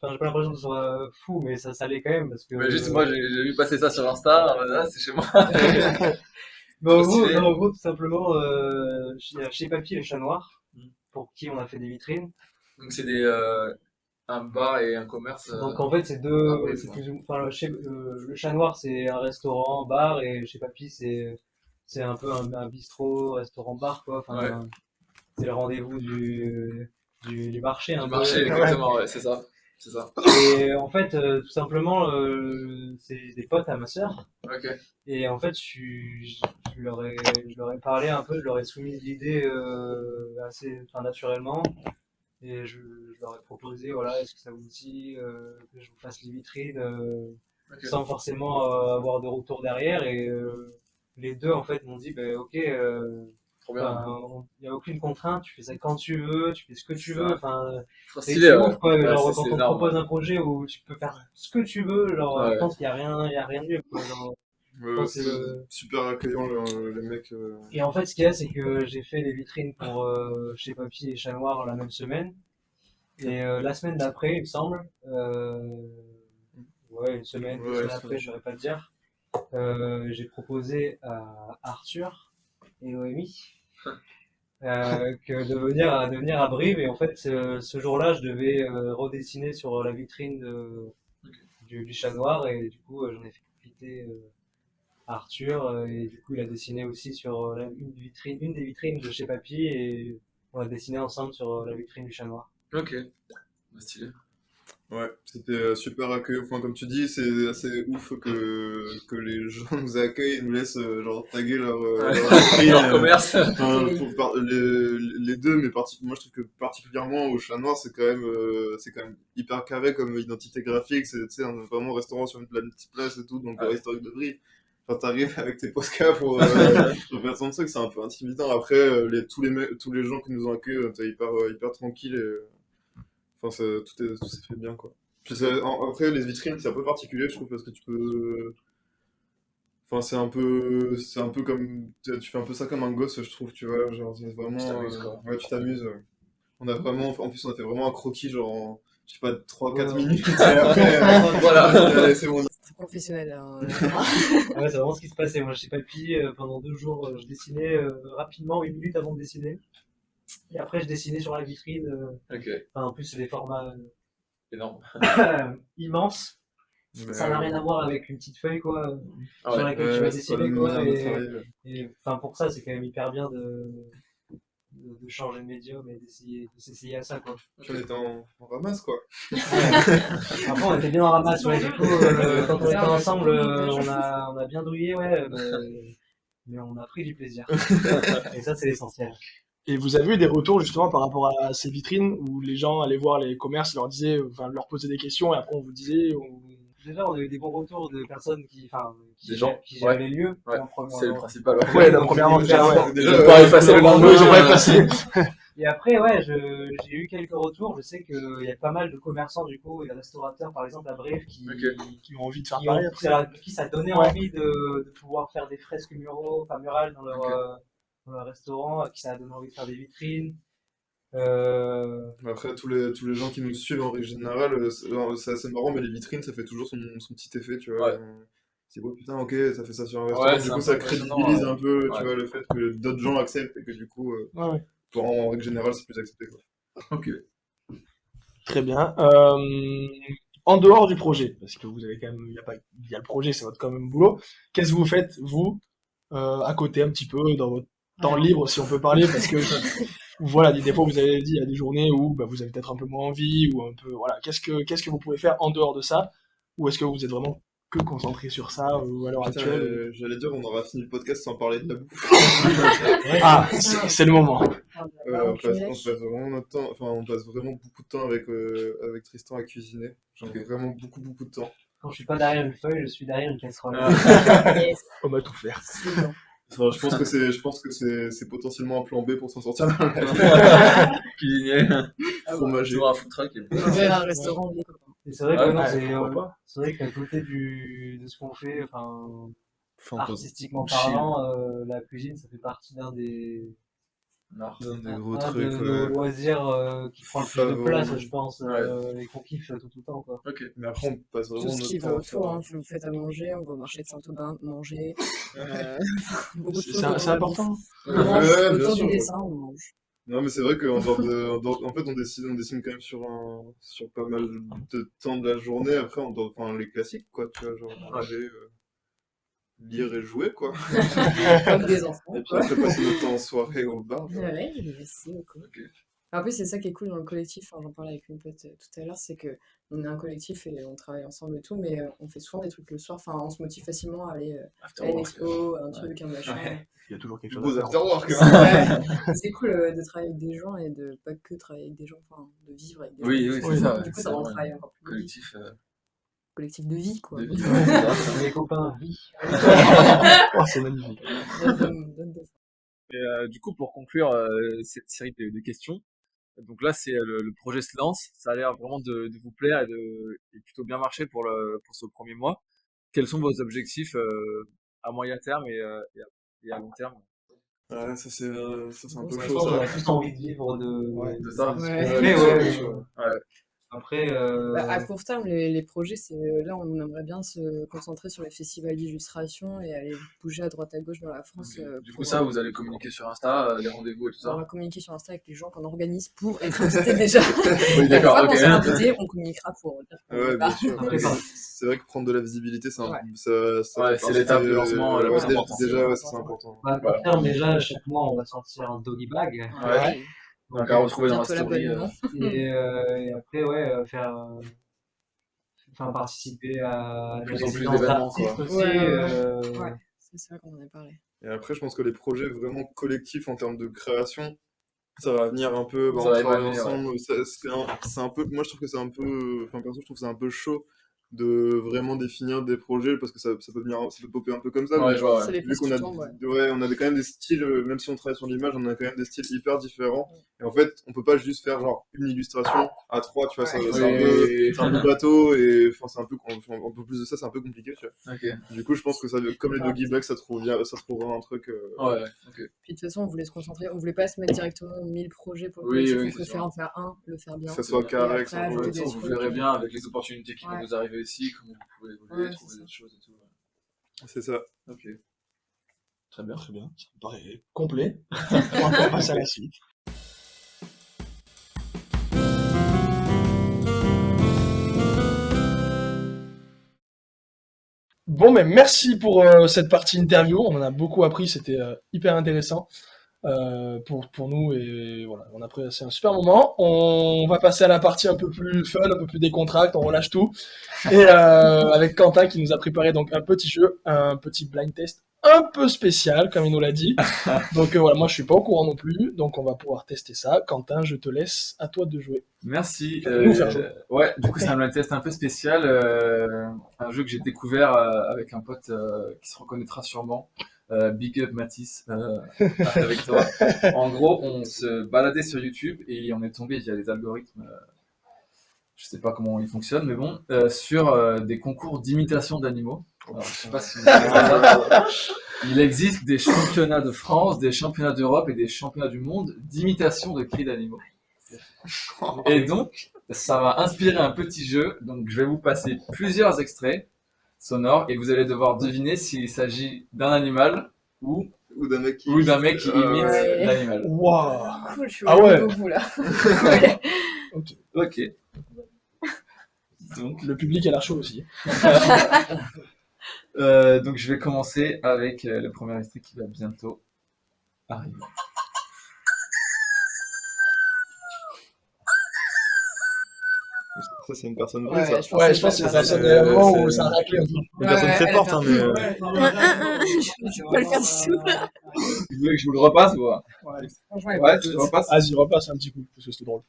Speaker 7: l'impression que ce soit fou, mais ça l'est quand même, parce que,
Speaker 5: Mais juste, moi, j'ai vu passer ça sur Insta, là, c'est chez moi.
Speaker 7: mais en
Speaker 5: Trop
Speaker 7: gros,
Speaker 5: stylé.
Speaker 7: non, en gros, tout simplement, chez Papy et Chat Noir,
Speaker 5: Mm.
Speaker 7: pour qui on a fait des vitrines.
Speaker 5: Donc, c'est un bar et un commerce.
Speaker 7: Donc, en fait, c'est
Speaker 5: ouais,
Speaker 7: c'est
Speaker 5: c'est
Speaker 7: plus ou enfin, le Chat Noir, c'est un restaurant, bar, et chez Papy, c'est un peu un bistrot, restaurant, bar, quoi. Enfin, c'est le rendez-vous du marché, un
Speaker 5: du
Speaker 7: peu.
Speaker 5: marché, exactement, ouais, c'est ça. C'est ça.
Speaker 7: Et en fait, tout simplement, c'est des potes à ma sœur.
Speaker 5: Ok.
Speaker 7: Et en fait, je leur ai parlé un peu, je leur ai soumis l'idée assez, enfin, naturellement. Et je leur ai proposé, voilà, est-ce que ça vous dit que je vous fasse les vitrines
Speaker 5: Ok.
Speaker 7: sans forcément avoir de retour derrière. Et les deux, en fait, m'ont dit, ben ok,
Speaker 5: Trop bien.
Speaker 7: il n'y a aucune contrainte, tu fais ça quand tu veux, tu fais ce que tu veux. Enfin,
Speaker 5: Trop
Speaker 7: c'est
Speaker 5: stylé, ouais.
Speaker 7: ouf, quoi.
Speaker 5: Ouais,
Speaker 7: Genre,
Speaker 5: c'est
Speaker 7: quand on te
Speaker 5: énorme.
Speaker 7: propose un projet où tu peux faire ce que tu veux, genre,
Speaker 5: Ouais.
Speaker 7: je pense qu'il n'y a rien de mieux, quoi. Genre,
Speaker 6: Ouais,
Speaker 7: c'est
Speaker 6: c'est
Speaker 7: le-
Speaker 6: super accueillant, les mecs.
Speaker 7: Et en fait, ce qu'il y a, c'est que j'ai fait les vitrines pour chez Papy et Chat Noir la même semaine. Et la semaine d'après, il me semble, ouais, une semaine,
Speaker 6: Ouais,
Speaker 7: 2 semaines
Speaker 6: c'est
Speaker 7: après,
Speaker 6: vrai.
Speaker 7: je saurais pas te dire, j'ai proposé à Arthur et Noémie de venir à Brive. Et en fait, ce jour-là, je devais redessiner sur la vitrine du Chat Noir. Et du coup, j'en ai fait invité Arthur, et du coup il a dessiné aussi sur une des vitrines de chez Papy, et on a dessiné ensemble sur la vitrine du Chat Noir.
Speaker 5: Ok, stylé.
Speaker 6: Ouais, c'était super accueillant. Enfin, comme tu dis, c'est assez ouf que les gens nous accueillent et nous laissent genre taguer leur vitrine,
Speaker 5: Leur commerce.
Speaker 6: enfin, les deux, mais moi je trouve que particulièrement au Chat Noir, c'est quand même hyper carré comme identité graphique. C'est, tu sais, vraiment un restaurant sur une petite place et tout, donc
Speaker 5: Ouais.
Speaker 6: historique de Brie. Enfin, t'arrives avec tes Posca pour faire ton truc, c'est un peu intimidant. Après, tous les gens qui nous ont accueillis, t'es hyper tranquille et enfin, tout s'est fait bien, quoi. Puis après, les vitrines, c'est un peu particulier, je trouve, parce que tu peux. Enfin, c'est un peu comme. Tu fais un peu ça comme un gosse, je trouve, tu vois. Genre, c'est vraiment.
Speaker 5: Tu t'amuses, quoi.
Speaker 6: Ouais, tu t'amuses. On a vraiment. En plus, on a fait vraiment un croquis, genre, je sais pas, 3-4
Speaker 7: Ouais.
Speaker 6: minutes. Et après,
Speaker 5: Voilà.
Speaker 6: allez, c'est bon.
Speaker 1: C'est très professionnel. Hein.
Speaker 7: Ah ouais, c'est vraiment ce qui se passait. Moi, chez Papy, pendant 2 jours, je dessinais rapidement, 1 minute avant de dessiner. Et après, je dessinais sur la vitrine.
Speaker 5: Ok,
Speaker 7: En plus, c'est des formats
Speaker 5: énorme.
Speaker 7: immenses. Ça n'a rien à voir avec une petite feuille, quoi,
Speaker 5: Ah
Speaker 7: sur
Speaker 5: ouais.
Speaker 7: laquelle tu vas
Speaker 6: C'est pas
Speaker 7: dessiner,
Speaker 6: la
Speaker 7: quoi.
Speaker 6: manière de travailler.
Speaker 7: Et pour ça, c'est quand même hyper bien de changer de médium et de s'essayer à ça, quoi.
Speaker 6: Puis on était en ramasse, quoi.
Speaker 7: Après, on était bien en ramasse, ouais. Du coup, quand on était ensemble, on a bien douillé, ouais. Mais on a pris du plaisir. Et ça, c'est l'essentiel.
Speaker 4: Et vous avez eu des retours justement par rapport à ces vitrines où les gens allaient voir les commerces, leur disaient, enfin, leur posaient des questions et après on vous disait.
Speaker 7: Déjà, on a eu des bons retours de personnes qui
Speaker 5: Des gens,
Speaker 7: géraient
Speaker 5: ouais.
Speaker 7: les lieux.
Speaker 5: Ouais,
Speaker 7: en premier
Speaker 5: c'est le
Speaker 7: temps.
Speaker 5: principal. Ouais.
Speaker 4: Ouais, donc, premièrement, déjà, ouais.
Speaker 5: Ils ont pas effacé le lendemain.
Speaker 4: Ils ont pas effacé.
Speaker 7: Et après, ouais, j'ai eu quelques retours. Je sais qu'il y a pas mal de commerçants, du coup, et de restaurateurs, par exemple, à Brive, qui
Speaker 4: Qui ont envie de faire
Speaker 7: qui ont-
Speaker 4: pareil
Speaker 7: qui
Speaker 4: après.
Speaker 7: qui ça donnait
Speaker 4: Ouais.
Speaker 7: envie de pouvoir faire des fresques murales dans leur restaurant, qui ça a donné envie de faire des vitrines.
Speaker 6: Après, tous les gens qui nous suivent en règle générale, c'est assez marrant, mais les vitrines, ça fait toujours son petit effet, tu vois.
Speaker 5: Ouais.
Speaker 6: C'est beau, putain, ok, ça fait ça sur un restaurant,
Speaker 5: Ouais,
Speaker 6: du
Speaker 5: c'est
Speaker 6: coup,
Speaker 5: un
Speaker 6: ça
Speaker 5: peu impressionnant,
Speaker 6: crédibilise un peu,
Speaker 5: ouais.
Speaker 6: tu vois, le fait que d'autres gens acceptent et que du coup,
Speaker 4: Ouais, ouais.
Speaker 6: en règle générale, c'est plus accepté, quoi.
Speaker 5: Ok.
Speaker 4: Très bien. En dehors du projet, parce que vous avez quand même, il y a le projet, c'est votre quand même boulot. Qu'est-ce que vous faites, vous, à côté un petit peu, dans votre temps libre, si on peut parler, parce que voilà, des fois vous avez dit, il y a des journées où bah, vous avez peut-être un peu moins envie, ou un peu, voilà. Qu'est-ce que vous pouvez faire en dehors de ça, ou est-ce que vous êtes vraiment que concentré sur ça, ou à l'heure
Speaker 6: Putain,
Speaker 4: actuelle?
Speaker 6: j'allais dire, on aura fini le podcast sans parler de la bouffe.
Speaker 4: Ah, c'est le moment.
Speaker 6: On passe vraiment notre temps, enfin, on passe vraiment beaucoup de temps avec Tristan à cuisiner. Genre vraiment beaucoup de temps.
Speaker 7: Quand je suis pas derrière une feuille, je suis derrière une casserole.
Speaker 1: Yes,
Speaker 4: On va tout faire.
Speaker 1: c'est bon.
Speaker 6: Enfin, je pense que c'est potentiellement un plan B pour s'en sortir dans la vie.
Speaker 5: Cuisinier.
Speaker 6: Fromager.
Speaker 5: Toujours un food truck.
Speaker 1: Ouvrir un restaurant, des copains.
Speaker 7: Et c'est vrai que
Speaker 5: Ouais,
Speaker 7: non,
Speaker 4: ouais, pourquoi pas.
Speaker 7: c'est vrai qu'à côté de ce qu'on fait,
Speaker 6: Enfin, on passe
Speaker 7: artistiquement
Speaker 6: chill.
Speaker 7: parlant, la cuisine, ça fait partie d'un des
Speaker 6: des gros
Speaker 7: un
Speaker 6: trucs.
Speaker 7: de nos loisirs qui prend le plus de
Speaker 6: Favoris.
Speaker 7: place, je pense,
Speaker 5: Ouais.
Speaker 7: et qu'on kiffe tout le temps, quoi.
Speaker 5: Ok.
Speaker 6: Mais après, on passe
Speaker 1: Tout
Speaker 6: vraiment
Speaker 1: ce
Speaker 6: notre
Speaker 1: qui
Speaker 6: temps
Speaker 1: va
Speaker 6: à
Speaker 1: autour,
Speaker 6: faire.
Speaker 1: hein. Vous faites à manger, on va au marché de Saint-Aubin manger. Beaucoup de choses.
Speaker 4: C'est important.
Speaker 1: On mange
Speaker 6: Ouais, bien
Speaker 1: autour
Speaker 6: sûr.
Speaker 1: du dessin, on mange.
Speaker 6: Non, mais c'est vrai qu'en en fait, on dessine quand même sur pas mal de temps de la journée. Après, enfin, les classiques, quoi, tu vois, genre manger, lire et jouer, quoi.
Speaker 1: Comme des enfants.
Speaker 6: Et puis
Speaker 1: Quoi.
Speaker 6: après, passer notre temps en soirée au bar.
Speaker 1: Ouais, c'est cool.
Speaker 5: Ok.
Speaker 1: En plus, c'est ça qui est cool dans le collectif. Enfin, j'en parlais avec une pote tout à l'heure, c'est que on est un collectif et on travaille ensemble et tout, mais on fait souvent des trucs le soir. Enfin, on se motive facilement à aller à une expo, un truc, un machin.
Speaker 5: Ouais.
Speaker 4: Il y a toujours quelque chose
Speaker 6: Beaux
Speaker 4: à faire.
Speaker 6: afterwork.
Speaker 1: Ouais. C'est cool de travailler avec des gens et de pas que travailler avec des gens, enfin, de vivre avec des gens.
Speaker 5: Oui, c'est ça.
Speaker 1: Du coup,
Speaker 5: c'est
Speaker 1: ça rend le
Speaker 5: vraiment
Speaker 1: travail encore plus
Speaker 5: collectif.
Speaker 1: collectif de vie, quoi.
Speaker 5: De vie, ouais, c'est ça.
Speaker 7: Les copains, vie.
Speaker 4: Oh, c'est magnifique.
Speaker 1: Donne de
Speaker 5: Et du coup, pour conclure cette série de questions, donc là, c'est le projet se lance. Ça a l'air vraiment de vous plaire et plutôt bien marcher pour ce premier mois. Quels sont vos objectifs à moyen terme et à long terme?
Speaker 6: Ouais, ça c'est un peu
Speaker 7: Je
Speaker 6: chaud,
Speaker 7: pense qu'on
Speaker 6: ça.
Speaker 7: a tous envie de vivre de
Speaker 5: ça.
Speaker 1: Ouais.
Speaker 7: Mais ouais,
Speaker 5: Ouais.
Speaker 7: Après,
Speaker 1: À court terme, les projets, là, on aimerait bien se concentrer sur les festivals d'illustration et aller bouger à droite à gauche dans la France.
Speaker 5: Ok. Du coup,
Speaker 1: Pour,
Speaker 5: ça, vous allez communiquer sur Insta, les rendez-vous et tout
Speaker 1: on
Speaker 5: ça.
Speaker 1: va communiquer sur Insta avec les gens qu'on organise pour être invités déjà.
Speaker 5: Oui,
Speaker 1: Une
Speaker 5: d'accord,
Speaker 1: fois qu'on
Speaker 5: ok.
Speaker 1: sera invités, on communiquera pour dire qu'on
Speaker 6: Ouais,
Speaker 1: est
Speaker 6: bien
Speaker 1: là.
Speaker 6: sûr.
Speaker 7: Après,
Speaker 6: Mais
Speaker 7: par-
Speaker 6: c'est vrai que prendre de la visibilité,
Speaker 1: Ouais.
Speaker 6: ça
Speaker 5: Ouais,
Speaker 6: fait
Speaker 5: c'est
Speaker 6: partie,
Speaker 5: l'étape de lancement le
Speaker 6: ouais,
Speaker 5: plus
Speaker 1: Ouais,
Speaker 5: important.
Speaker 6: déjà, ouais, ça, c'est
Speaker 1: important.
Speaker 6: important.
Speaker 7: à court terme, déjà, chaque mois, on va sortir un doggy bag.
Speaker 5: Ouais. Donc à retrouver dans la
Speaker 1: Bientôt
Speaker 5: story.
Speaker 1: l'abonnement.
Speaker 7: Et après, ouais, participer à des
Speaker 5: Plus en plus
Speaker 7: résidences
Speaker 5: d'événements,
Speaker 7: d'artistes
Speaker 5: quoi.
Speaker 7: aussi.
Speaker 1: Ouais, c'est ça qu'on en a parlé.
Speaker 6: Et après, je pense que les projets vraiment collectifs en termes de création, ça va venir un peu,
Speaker 5: Ça
Speaker 6: on
Speaker 5: va
Speaker 6: travaille
Speaker 5: évoluer, ouais.
Speaker 6: ensemble. C'est un peu, moi je trouve que c'est un peu, enfin perso, je trouve que c'est un peu chaud de vraiment définir des projets parce que ça peut venir, ça peut popper un peu comme ça.
Speaker 5: Ouais,
Speaker 6: Mais
Speaker 5: je vois,
Speaker 1: Ça
Speaker 5: ouais.
Speaker 1: dépend
Speaker 6: vu
Speaker 1: si
Speaker 6: qu'on
Speaker 1: tu
Speaker 6: a,
Speaker 1: tombes, ouais.
Speaker 6: ouais, on a quand même des styles, même si on travaille sur l'image, on a quand même des styles hyper différents. Et en fait, on peut pas juste faire genre une illustration à trois, tu vois,
Speaker 1: Ouais.
Speaker 6: c'est un peu bateau et enfin c'est un peu, en plus de ça, c'est un peu compliqué, tu vois.
Speaker 5: Ok.
Speaker 6: Du coup, je pense que ça, comme les doggy bags, ça trouvera un truc.
Speaker 5: Ouais, ok.
Speaker 1: Puis de toute façon, on voulait se concentrer, on voulait pas se mettre directement 1000 projets pour le
Speaker 5: Oui,
Speaker 1: collectif,
Speaker 5: oui,
Speaker 1: on
Speaker 5: c'est
Speaker 1: préfère
Speaker 5: sûr.
Speaker 1: en faire un, le faire bien.
Speaker 6: Que ça soit
Speaker 5: Et
Speaker 6: carré,
Speaker 1: après,
Speaker 6: que ça
Speaker 1: ajouter
Speaker 5: Ouais,
Speaker 1: des
Speaker 5: ça, vous
Speaker 1: trucs.
Speaker 5: verrez bien avec les opportunités qui vont
Speaker 1: Ouais.
Speaker 5: vous arriver ici, comment vous pouvez évoluer,
Speaker 1: Ouais,
Speaker 5: trouver
Speaker 1: c'est ça.
Speaker 5: d'autres choses et tout.
Speaker 6: c'est ça.
Speaker 5: Ok.
Speaker 4: Très bien, ça me paraît complet. On va passer à la suite. Bon, mais merci pour cette partie interview. On en a beaucoup appris, c'était hyper intéressant pour nous et voilà, on a passé un super moment. On va passer à la partie un peu plus fun, un peu plus décontracte, on relâche tout. Et avec Quentin qui nous a préparé donc un petit jeu, un petit blind test un peu spécial, comme il nous l'a dit. Donc voilà, moi je suis pas au courant non plus, donc on va pouvoir tester ça. Quentin, je te laisse, à toi de jouer.
Speaker 5: Merci.
Speaker 4: Nous faire jouer.
Speaker 5: Ouais, du coup, c'est un blind test un peu spécial. Un jeu que j'ai découvert avec un pote qui se reconnaîtra sûrement. Big up Mathis, avec toi. En gros, on se baladait sur YouTube et on est tombé via des algorithmes, je sais pas comment ils fonctionnent, mais bon, sur des concours d'imitation d'animaux. Alors, je sais pas si vous savez ça. Il existe des championnats de France, des championnats d'Europe et des championnats du monde d'imitation de cris d'animaux. Et donc, ça m'a inspiré un petit jeu. Donc, je vais vous passer plusieurs extraits sonores et vous allez devoir deviner s'il s'agit d'un animal ou
Speaker 6: Ou d'un mec qui
Speaker 5: ou d'un mec qui imite
Speaker 1: Ouais.
Speaker 5: l'animal.
Speaker 4: Waouh.
Speaker 1: Cool, je suis
Speaker 4: Ah
Speaker 1: vraiment
Speaker 4: ouais.
Speaker 1: au bout là.
Speaker 5: Ok. Donc,
Speaker 4: Le public a l'air chaud aussi.
Speaker 5: donc, je vais commencer avec le premier extrait qui va bientôt arriver.
Speaker 6: Ça, c'est une personne vraie,
Speaker 1: Ouais,
Speaker 6: ça.
Speaker 4: Ouais, je pense que ça sonne un moment où ça a raclé un peu.
Speaker 6: Une personne très forte, hein, mais.
Speaker 1: Je peux pas le faire du tout.
Speaker 5: Vous voulez que je vous le repasse ou pas?
Speaker 1: Franchement, il y a
Speaker 5: Ouais,
Speaker 1: pas de
Speaker 5: je le
Speaker 1: doute.
Speaker 5: repasse.
Speaker 4: Vas-y, repasse un petit coup, parce que c'était drôle.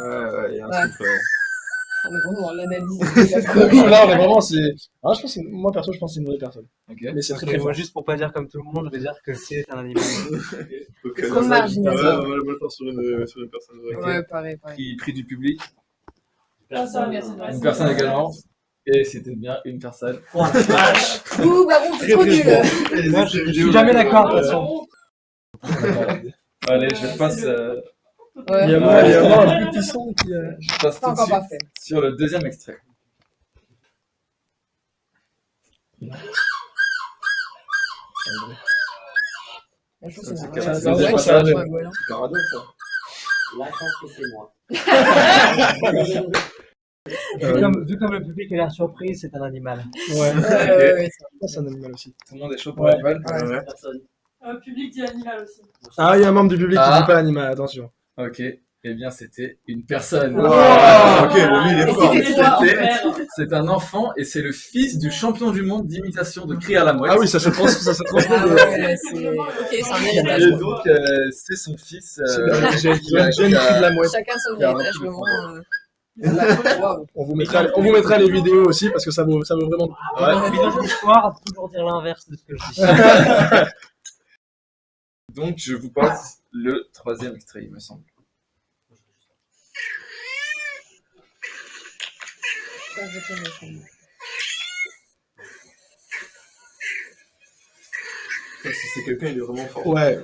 Speaker 6: Ouais, il y a un
Speaker 1: Ouais.
Speaker 6: truc, ouais.
Speaker 1: On est vraiment dans l'analyse.
Speaker 4: Là, on est vraiment, c'est. Ah, je pense que moi, perso, je pense que c'est une vraie personne.
Speaker 5: Ok.
Speaker 4: Mais c'est très
Speaker 7: Ok,
Speaker 4: très
Speaker 7: moi,
Speaker 4: fort.
Speaker 7: juste pour pas dire comme tout le monde, je vais dire que c'est un animal.
Speaker 6: Ok,
Speaker 1: Trop
Speaker 6: ouais,
Speaker 1: marginal.
Speaker 6: ouais, moi, je pense sur une personne vraie.
Speaker 1: Ouais, pareil.
Speaker 5: Prix du public.
Speaker 1: Personne.
Speaker 5: Une personne également. Et c'était bien une personne.
Speaker 1: Ouh, bah bon, c'est trop nul.
Speaker 7: Moi, je suis jamais d'accord, de toute façon.
Speaker 5: Allez, je passe,
Speaker 1: Ouais.
Speaker 4: Il y a moi, il y a moi un petit son qui.
Speaker 5: je passe
Speaker 1: Pas
Speaker 5: tout de
Speaker 1: encore
Speaker 5: suite
Speaker 1: parfait.
Speaker 5: sur le deuxième extrait.
Speaker 1: Je pense que c'est
Speaker 6: Ça,
Speaker 1: vrai.
Speaker 6: c'est
Speaker 1: C'est vrai
Speaker 5: ça,
Speaker 1: que
Speaker 5: ça,
Speaker 1: c'est
Speaker 5: ça,
Speaker 1: un goéland.
Speaker 5: C'est paradoxe, ça.
Speaker 2: Là, je pense que c'est moi.
Speaker 7: Vu comme le public a l'air surpris, c'est un animal.
Speaker 4: Ouais,
Speaker 1: Ouais,
Speaker 4: c'est un animal aussi.
Speaker 5: Tout le monde est chaud pour
Speaker 4: Ouais.
Speaker 5: l'animal.
Speaker 6: Ouais.
Speaker 2: Personne.
Speaker 8: Public dit animal aussi.
Speaker 4: Ah, il y a un membre du public qui
Speaker 5: Ah.
Speaker 4: dit pas animal, attention.
Speaker 5: Ok. Eh bien, c'était une personne.
Speaker 6: Wow. Ok, le lui, il est
Speaker 1: Et
Speaker 6: fort.
Speaker 1: c'était toi, en
Speaker 5: C'était-
Speaker 1: fait.
Speaker 5: C'est un enfant et c'est le fils du champion du monde d'imitation de cris à la mouette.
Speaker 4: Ah oui, ça se transmet.
Speaker 1: Ah ouais, c'est. Ok, c'est un héritage.
Speaker 5: Et
Speaker 1: quoi.
Speaker 5: donc, c'est son fils.
Speaker 4: J'ai un jeune cri de la mouette.
Speaker 1: Chacun son
Speaker 5: Il y a un
Speaker 1: héritage,
Speaker 5: truc
Speaker 1: vraiment. Waouh.
Speaker 4: On vous mettra les vidéos aussi parce que ça vaut vraiment.
Speaker 5: Ouais.
Speaker 7: Dans l'histoire, toujours dire l'inverse de ce que je dis.
Speaker 5: Donc, je vous passe le troisième extrait, il me semble.
Speaker 1: Ça, je connais, ça.
Speaker 6: Si c'est quelqu'un, il est vraiment fort.
Speaker 4: Ouais,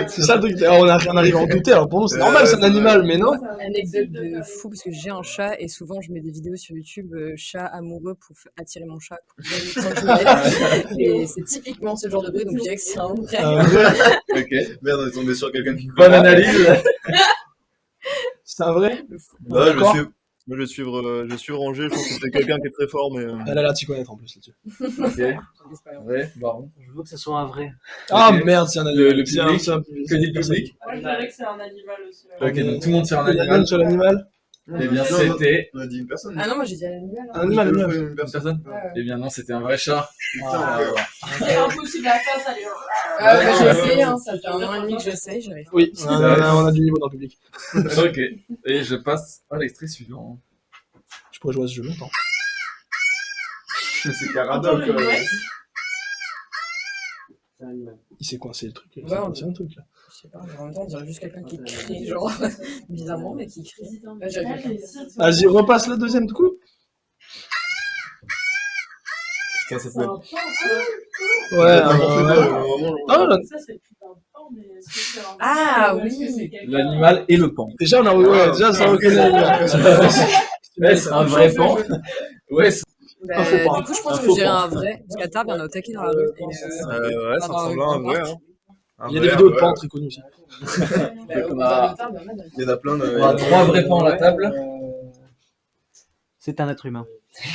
Speaker 4: c'est ça le truc. Alors, on arrive à en douter. Alors pour nous, c'est normal, c'est un animal, mais non.
Speaker 1: Anecdote de fou, parce que j'ai un chat et souvent je mets des vidéos sur YouTube, chat amoureux pour attirer mon chat. Pour qu'il vienne quand je l'aide. Et c'est typiquement ce genre de bruit, donc je dirais que c'est un vrai.
Speaker 5: Ok.
Speaker 6: Merde, on est tombé sur quelqu'un qui
Speaker 5: Bonne analyse.
Speaker 4: C'est un vrai.
Speaker 6: Moi,
Speaker 4: D'accord.
Speaker 6: je vais suivre Angers, je pense que c'est quelqu'un qui est très fort, mais...
Speaker 4: Elle a l'air de s'y connaître en plus là-dessus.
Speaker 5: Ok. Ouais, Baron.
Speaker 7: Je veux que ce soit un vrai.
Speaker 4: Ah
Speaker 5: Ok.
Speaker 4: merde, c'est un animal.
Speaker 5: Le
Speaker 4: C'est un-
Speaker 5: public.
Speaker 4: c'est un public.
Speaker 5: Que dit le public?
Speaker 8: Moi, je dirais que c'est un animal aussi.
Speaker 5: Ok, donc tout le monde sur un
Speaker 4: Il y a
Speaker 5: animal.
Speaker 4: même sur l'animal.
Speaker 5: Eh bien, c'était
Speaker 6: On a dit une personne.
Speaker 1: Ah non, moi j'ai dit un animal.
Speaker 4: Un animal,
Speaker 6: Une
Speaker 4: animal.
Speaker 5: une personne.
Speaker 1: Ouais, ouais.
Speaker 5: Eh bien, non, c'était un vrai chat.
Speaker 6: Putain,
Speaker 8: C'est impossible à faire, ça les
Speaker 1: Bah, j'ai essayé, hein, ça fait 1 an et demi que j'essaye, j'arrive.
Speaker 4: Oui, on a du niveau dans le public.
Speaker 5: Ok. Et je passe à l'extrait suivant.
Speaker 4: Je pourrais jouer à ce jeu longtemps.
Speaker 6: c'est
Speaker 8: Encore
Speaker 6: Caradoc.
Speaker 8: le West.
Speaker 7: C'est un animal.
Speaker 4: Il s'est coincé le truc.
Speaker 1: Ouais, on
Speaker 4: C'est un truc là.
Speaker 1: Je sais pas, mais en même temps, on dirait juste quelqu'un qui crie, genre, bizarrement, mais qui crie. Ouais, j'ai quelqu'un.
Speaker 4: Vas-y, repasse le deuxième coup.
Speaker 6: Putain, ça
Speaker 8: C'est
Speaker 6: peut
Speaker 8: un
Speaker 6: être...
Speaker 8: pan, ça.
Speaker 4: Ouais,
Speaker 6: Ah,
Speaker 8: Ça, c'est plus un pan, mais est-ce que c'est un
Speaker 1: Ah,
Speaker 8: pan, est-ce que
Speaker 1: oui.
Speaker 8: c'est quelqu'un
Speaker 5: L'animal et le pan.
Speaker 4: déjà, on a, ouais, déjà, ça reconnaît.
Speaker 5: Ouais, c'est un vrai pan. Ouais, c'est
Speaker 1: Bah,
Speaker 4: Un faux pan.
Speaker 1: du coup, je pense
Speaker 5: Un
Speaker 1: que
Speaker 5: faux
Speaker 1: je dirais
Speaker 5: pan.
Speaker 1: un vrai, parce qu'à Tarbes, il y en a au taquet dans la rue. Et,
Speaker 6: ouais, ça
Speaker 1: dans
Speaker 6: ressemble
Speaker 1: le
Speaker 6: à un vrai,
Speaker 1: parc.
Speaker 6: hein. Un
Speaker 4: Il y a des
Speaker 6: vrai,
Speaker 4: vidéos de
Speaker 6: ouais.
Speaker 4: pans très connues aussi.
Speaker 1: Bah, au
Speaker 5: on
Speaker 1: bout
Speaker 5: a-
Speaker 1: de Tarbes, il y en a dans le
Speaker 6: Il y en a plein de...
Speaker 5: On a 3 vrais pans à la table.
Speaker 7: C'est un être humain.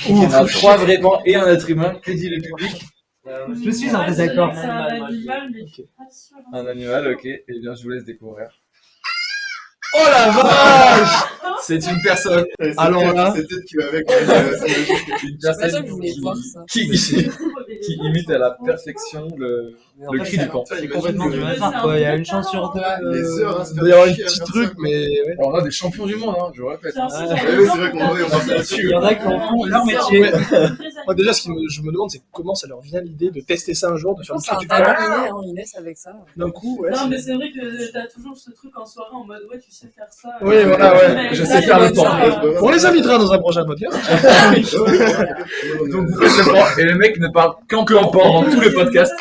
Speaker 5: On a 3 vrais pans et un être humain. Que dit le public?
Speaker 7: Je suis en
Speaker 8: Ouais, je
Speaker 7: désaccord.
Speaker 8: dirais que c'est un animal, mais je suis pas sûre.
Speaker 5: Un animal, ok. Eh bien, je vous laisse découvrir.
Speaker 4: Oh la vache!
Speaker 5: C'est une personne.
Speaker 4: Alors là-
Speaker 6: C'est peut-être qu'il va avec...
Speaker 5: Une
Speaker 1: C'est pas ça
Speaker 5: personne
Speaker 1: que je voulais voir, ça.
Speaker 5: qui imite à la perfection le cri du pan.
Speaker 7: C'est complètement du hasard, quoi. Il y a une chance sur deux.
Speaker 6: Les heures,
Speaker 4: Il doit y avoir un petit truc, mais ouais.
Speaker 5: Alors, on a des champions du monde, hein, je vous répète.
Speaker 8: C'est un
Speaker 7: Ouais.
Speaker 8: super
Speaker 6: Oui, c'est vrai qu'on on passe là-dessus.
Speaker 7: Il y en a qui en font leur métier.
Speaker 4: Moi, déjà, je me demande, c'est comment ça leur vient l'idée de tester ça un jour, de
Speaker 1: Je
Speaker 4: faire
Speaker 1: pense
Speaker 4: le
Speaker 1: que c'est
Speaker 4: cri
Speaker 1: un
Speaker 4: du pan
Speaker 1: talent inné, hein, ils naissent avec ça.
Speaker 4: d'un coup. Ouais,
Speaker 8: Non,
Speaker 4: c'est-
Speaker 8: mais c'est vrai que t'as toujours ce truc en soirée en mode ouais, tu sais faire ça.
Speaker 4: Oui, voilà, ouais.
Speaker 5: Je sais faire le pan.
Speaker 4: On les invitera dans un prochain podcast.
Speaker 5: Donc, vous faites le pan et le mec ne parle qu'en pan pendant tout le podcast.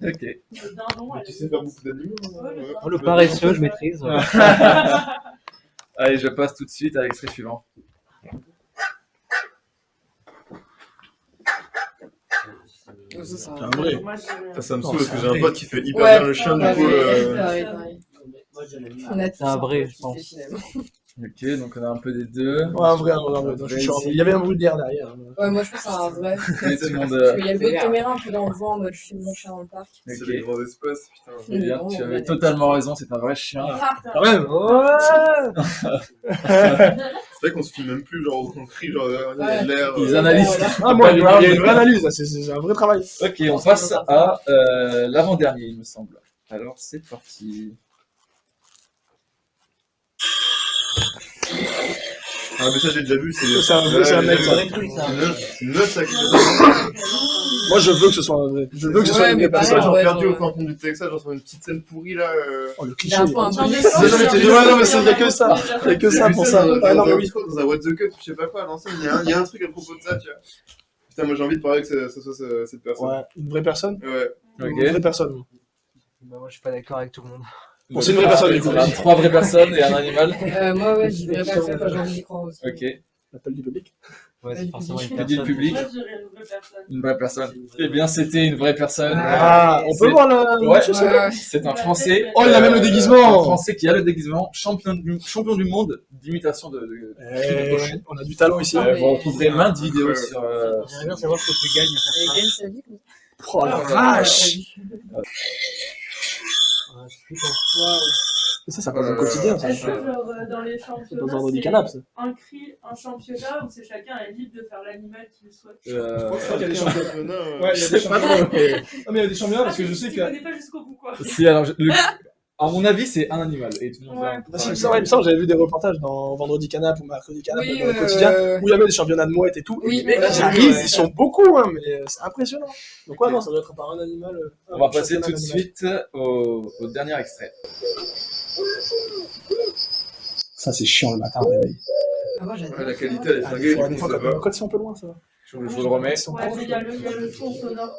Speaker 5: Ok.
Speaker 6: Tu sais faire beaucoup d'animaux.
Speaker 7: Oh, le paresseux, je maîtrise.
Speaker 5: Allez, je passe tout de suite à l'extrait suivant.
Speaker 1: C'est
Speaker 4: un vrai.
Speaker 6: Ça me
Speaker 4: Non,
Speaker 6: saoule parce
Speaker 4: c'est
Speaker 6: que j'ai
Speaker 4: un
Speaker 6: un
Speaker 4: vrai.
Speaker 6: pote qui fait hyper
Speaker 1: Ouais,
Speaker 6: bien le chien, du
Speaker 1: ouais,
Speaker 6: coup...
Speaker 1: pareil, pareil. On a
Speaker 7: C'est un vrai, je pense.
Speaker 5: Ok, donc on a un peu des deux.
Speaker 4: Ouais, un vrai. Non, je suis sûr. Il y avait un bruit d'air derrière.
Speaker 1: Ouais, moi je pense que c'est un vrai.
Speaker 5: Et tout le monde.
Speaker 1: Parce qu'il y a le bruit de caméra un peu dans le vent en mode je filme mon chien dans le parc.
Speaker 6: C'est
Speaker 5: Ok.
Speaker 6: les grands espaces, putain.
Speaker 5: Eh bien, tu avais totalement raison, c'est un vrai chien.
Speaker 4: Quand même. Ouais.
Speaker 6: C'est vrai qu'on se filme même plus, genre on crie, genre il y a de l'air.
Speaker 5: Ils analysent.
Speaker 4: Ah, moi, il y a une vraie analyse, là, c'est un vrai travail.
Speaker 5: Ok, on passe à l'avant-dernier, il me semble. Alors, c'est parti.
Speaker 6: Ah, mais ça j'ai déjà vu, c'est
Speaker 4: C'est un mec, ça.
Speaker 6: C'est une meuf, ça qui
Speaker 4: Moi, je veux que ce soit un vrai. Je veux que ce soit
Speaker 1: Ouais,
Speaker 4: une
Speaker 1: mais
Speaker 4: vraie
Speaker 1: pareil,
Speaker 4: personne.
Speaker 6: genre
Speaker 1: ouais,
Speaker 6: perdu
Speaker 1: genre,
Speaker 6: au fin fond du Texas, genre sur une petite scène pourrie là.
Speaker 4: Oh, le
Speaker 1: Il
Speaker 4: cliché.
Speaker 1: a un peu un
Speaker 8: Non,
Speaker 1: peu
Speaker 8: mais
Speaker 1: de
Speaker 8: c'est-
Speaker 1: sens.
Speaker 6: Non, mais t'es-
Speaker 4: Ouais, non, mais il y a que ça. Il y a que ça
Speaker 6: J'ai vu
Speaker 4: pour ça.
Speaker 6: dans
Speaker 4: Ouais, non, mais
Speaker 6: un
Speaker 4: oui.
Speaker 6: dans un What the Cut, je sais pas quoi, à l'ancienne, il y a un truc à propos de ça, tu vois. Putain, moi j'ai envie de parler que ce soit cette personne.
Speaker 4: Ouais, une vraie personne.
Speaker 6: Ouais.
Speaker 4: Une vraie
Speaker 5: Ok.
Speaker 4: personne.
Speaker 7: Bah, moi, je suis pas d'accord avec tout le monde.
Speaker 4: Bon, c'est une vraie personne, du coup.
Speaker 5: On a 3 vraies personnes et un animal.
Speaker 1: Moi, ouais, j'y verrais pas ça, j'ai envie d'y croire aussi.
Speaker 5: Ok.
Speaker 4: L'appel du public.
Speaker 7: Ouais, c'est forcément une
Speaker 5: Que dit le
Speaker 7: personne.
Speaker 5: public?
Speaker 8: Moi, je dirais une vraie personne.
Speaker 5: Une vraie personne. Eh bien, c'était une vraie personne.
Speaker 4: Ah, on peut
Speaker 5: C'est-
Speaker 4: voir le.
Speaker 5: Ouais.
Speaker 4: monsieur, c'est bon
Speaker 5: C'est un Français.
Speaker 4: Oh, il a même le
Speaker 5: Un
Speaker 4: déguisement.
Speaker 5: Français qui a le déguisement, champion du monde d'imitation de cri de cochon.
Speaker 4: On a du talent ici.
Speaker 5: Vous retrouverez maintes vidéos sur.
Speaker 7: J'aimerais bien savoir ce que tu gagnes à
Speaker 1: Et
Speaker 7: faire
Speaker 1: gagne sa vie, comme ça.
Speaker 4: Oh la vache.
Speaker 7: ça. Ouais, c'est plutôt-
Speaker 4: Ça passe au quotidien, ça.
Speaker 8: Est-ce que, genre, dans les championnats,
Speaker 4: Dans un
Speaker 8: c'est
Speaker 4: handicap, ça.
Speaker 8: un cri, un championnat où c'est chacun est libre de faire l'animal qu'il souhaite?
Speaker 6: Je crois qu'il y a des championnats.
Speaker 4: Ouais, il y a des championnats. Non, mais il y a des championnats parce que je sais
Speaker 8: Tu
Speaker 4: que.
Speaker 8: connais pas jusqu'au bout, quoi.
Speaker 5: Si, alors, à mon avis, c'est un animal. Et tout le monde
Speaker 8: Ouais.
Speaker 5: va-
Speaker 4: Parce que ça, ouais, il me semble, j'avais vu des reportages dans Vendredi Canap ou Mercredi Canap
Speaker 1: Oui,
Speaker 4: dans le quotidien où il y avait des championnats de mouettes et tout.
Speaker 1: Oui,
Speaker 4: Et les mecs,
Speaker 1: ouais,
Speaker 4: ils arrivent,
Speaker 1: ouais.
Speaker 4: ils sont beaucoup, hein, mais c'est impressionnant. Donc, ouais, non, ça doit être par un animal.
Speaker 5: On va
Speaker 4: un
Speaker 5: passer
Speaker 4: championnat
Speaker 5: tout de
Speaker 4: d'animal.
Speaker 5: suite au dernier extrait.
Speaker 4: Ça, c'est chiant le matin au réveil.
Speaker 1: Ah, moi, j'adore.
Speaker 6: Ouais, la qualité, elle est
Speaker 4: Ah,
Speaker 6: flinguée,
Speaker 4: des
Speaker 6: du coup,
Speaker 4: fois,
Speaker 6: ça va.
Speaker 4: quand ils sont un peu loin, ça va.
Speaker 5: Je vous le remets.
Speaker 4: Ils sont
Speaker 8: Ouais, mais
Speaker 4: proches.
Speaker 8: il y a le son sonore.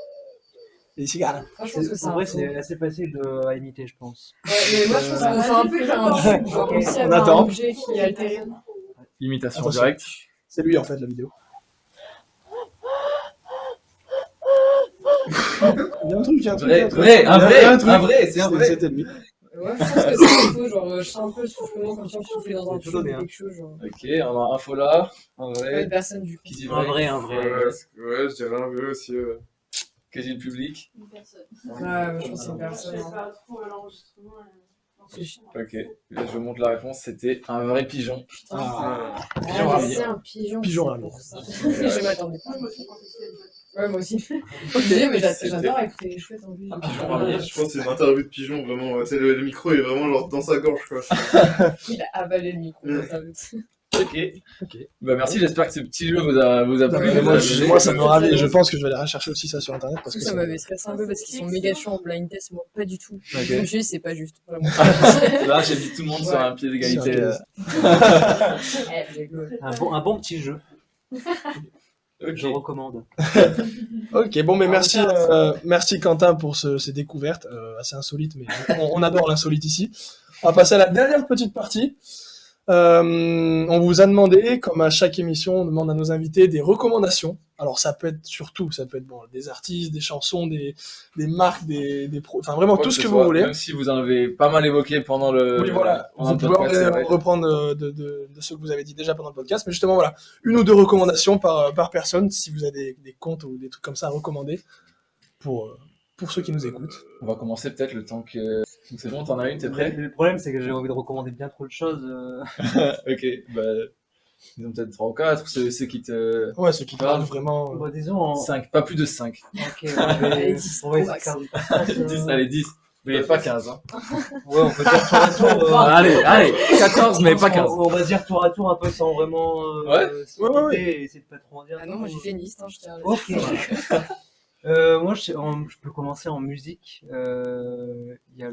Speaker 4: Les cigares.
Speaker 1: Moi, je pense que c'est
Speaker 7: En vrai,
Speaker 1: un faux.
Speaker 7: c'est assez facile à imiter, je pense.
Speaker 1: Ouais, mais moi, je pense qu'on fait un peu faire un tube, genre aussi
Speaker 4: On
Speaker 1: avoir
Speaker 4: attend.
Speaker 1: un objet qui est altéré.
Speaker 5: Imitation
Speaker 4: Attention.
Speaker 5: directe.
Speaker 4: C'est lui, en fait, la vidéo. Il y a un truc, il y a un truc.
Speaker 5: Vrai,
Speaker 4: il y a un truc.
Speaker 5: vrai,
Speaker 4: Il y a un truc.
Speaker 5: c'est un vrai.
Speaker 4: C'était lui.
Speaker 1: Ouais, je pense que c'est un faux, genre, je sens un peu le soufflement comme si on soufflait dans un
Speaker 7: C'est
Speaker 1: tube
Speaker 7: tout
Speaker 1: ou
Speaker 7: donné, hein.
Speaker 1: quelque chose, genre.
Speaker 5: Ok, on a un faux là, un
Speaker 1: Ouais,
Speaker 5: vrai.
Speaker 1: personne du coup.
Speaker 5: Qui dit
Speaker 7: Un
Speaker 5: vrai?
Speaker 7: vrai.
Speaker 6: Ouais, je dirais un vrai aussi.
Speaker 5: Qui dit le public?
Speaker 8: Une personne.
Speaker 1: Ouais, je pense que c'est une
Speaker 8: Je
Speaker 1: personne.
Speaker 8: sais
Speaker 1: hein.
Speaker 8: pas trop l'enregistrement.
Speaker 5: Ok, là, je vous montre la réponse, c'était un vrai pigeon.
Speaker 4: Ah,
Speaker 1: Ah,
Speaker 4: ramier.
Speaker 1: c'est un pigeon.
Speaker 4: Pigeon
Speaker 1: c'est
Speaker 4: ramier.
Speaker 1: pour ça. Je m'attendais pas.
Speaker 8: Moi, je pensais que c'était une bonne.
Speaker 1: Ouais, moi aussi.
Speaker 6: Ok,
Speaker 1: mais j'adore écouter les chouettes en plus.
Speaker 5: Un pigeon ramier.
Speaker 6: Je pense que c'est une interview de pigeon, vraiment. Ouais. C'est le micro, il est vraiment genre dans sa gorge, quoi.
Speaker 1: Il a avalé le micro. ça veut dire.
Speaker 5: Ok. Bah merci, j'espère que ce petit jeu vous a plu.
Speaker 1: Ouais,
Speaker 4: Mais moi,
Speaker 5: vous a amusé.
Speaker 4: moi, ça me ravit. Je pense que je vais aller rechercher aussi ça sur internet parce que
Speaker 1: Ça m'avait stressé un peu parce qu'ils sont méga chauds en blind test, moi pas du tout.
Speaker 5: Ok.
Speaker 1: Je me suis dit, c'est pas juste. Vraiment.
Speaker 5: Là, j'ai mis tout le monde sur un pied d'égalité.
Speaker 1: J'ai gueule.
Speaker 7: Un bon petit jeu.
Speaker 5: Ok.
Speaker 7: Je recommande.
Speaker 4: Ok, bon, mais merci Quentin pour ces découvertes assez insolites, mais on adore l'insolite ici. On va passer à la dernière petite partie. On vous a demandé, comme à chaque émission, on demande à nos invités des recommandations. Alors ça peut être surtout, ça peut être bon, des artistes, des chansons, des marques, des pros, enfin vraiment
Speaker 5: Quoi
Speaker 4: tout
Speaker 5: que
Speaker 4: ce
Speaker 5: ce
Speaker 4: que
Speaker 5: soit,
Speaker 4: vous voulez.
Speaker 5: même si vous en avez pas mal évoqué pendant le,
Speaker 4: Oui, voilà,
Speaker 5: pendant
Speaker 4: vous
Speaker 5: le
Speaker 4: pouvez
Speaker 5: podcast, c'est vrai.
Speaker 4: reprendre de ce que vous avez dit déjà pendant le podcast, mais justement voilà, une ou deux recommandations par personne, si vous avez des comptes ou des trucs comme ça à recommander pour ceux qui nous écoutent.
Speaker 5: On va commencer peut-être le temps que... Donc c'est bon, t'en as une, t'es prêt?
Speaker 7: Le problème, c'est que j'ai envie de recommander bien trop de choses.
Speaker 5: Ok, bah... Disons peut-être 3 ou 4, ceux qui te...
Speaker 4: Ouais, ceux qui parlent vraiment.
Speaker 7: Bon, disons en...
Speaker 5: 5, pas plus de 5.
Speaker 7: Ok,
Speaker 1: Allez, 10,
Speaker 7: on va essayer
Speaker 1: max.
Speaker 7: de faire du
Speaker 5: 10, allez, 10. Mais pas 15. Hein.
Speaker 7: Ouais, on peut dire tour à tour.
Speaker 5: Allez, 14, mais pas 15.
Speaker 7: On va dire tour à tour un peu sans vraiment
Speaker 5: Ouais.
Speaker 7: s'imiter et essayer de pas trop en dire.
Speaker 1: Ah non, moi j'ai fait une liste, je tiens à le
Speaker 7: Ok.
Speaker 1: dire.
Speaker 7: Moi, je peux commencer en musique. Il y a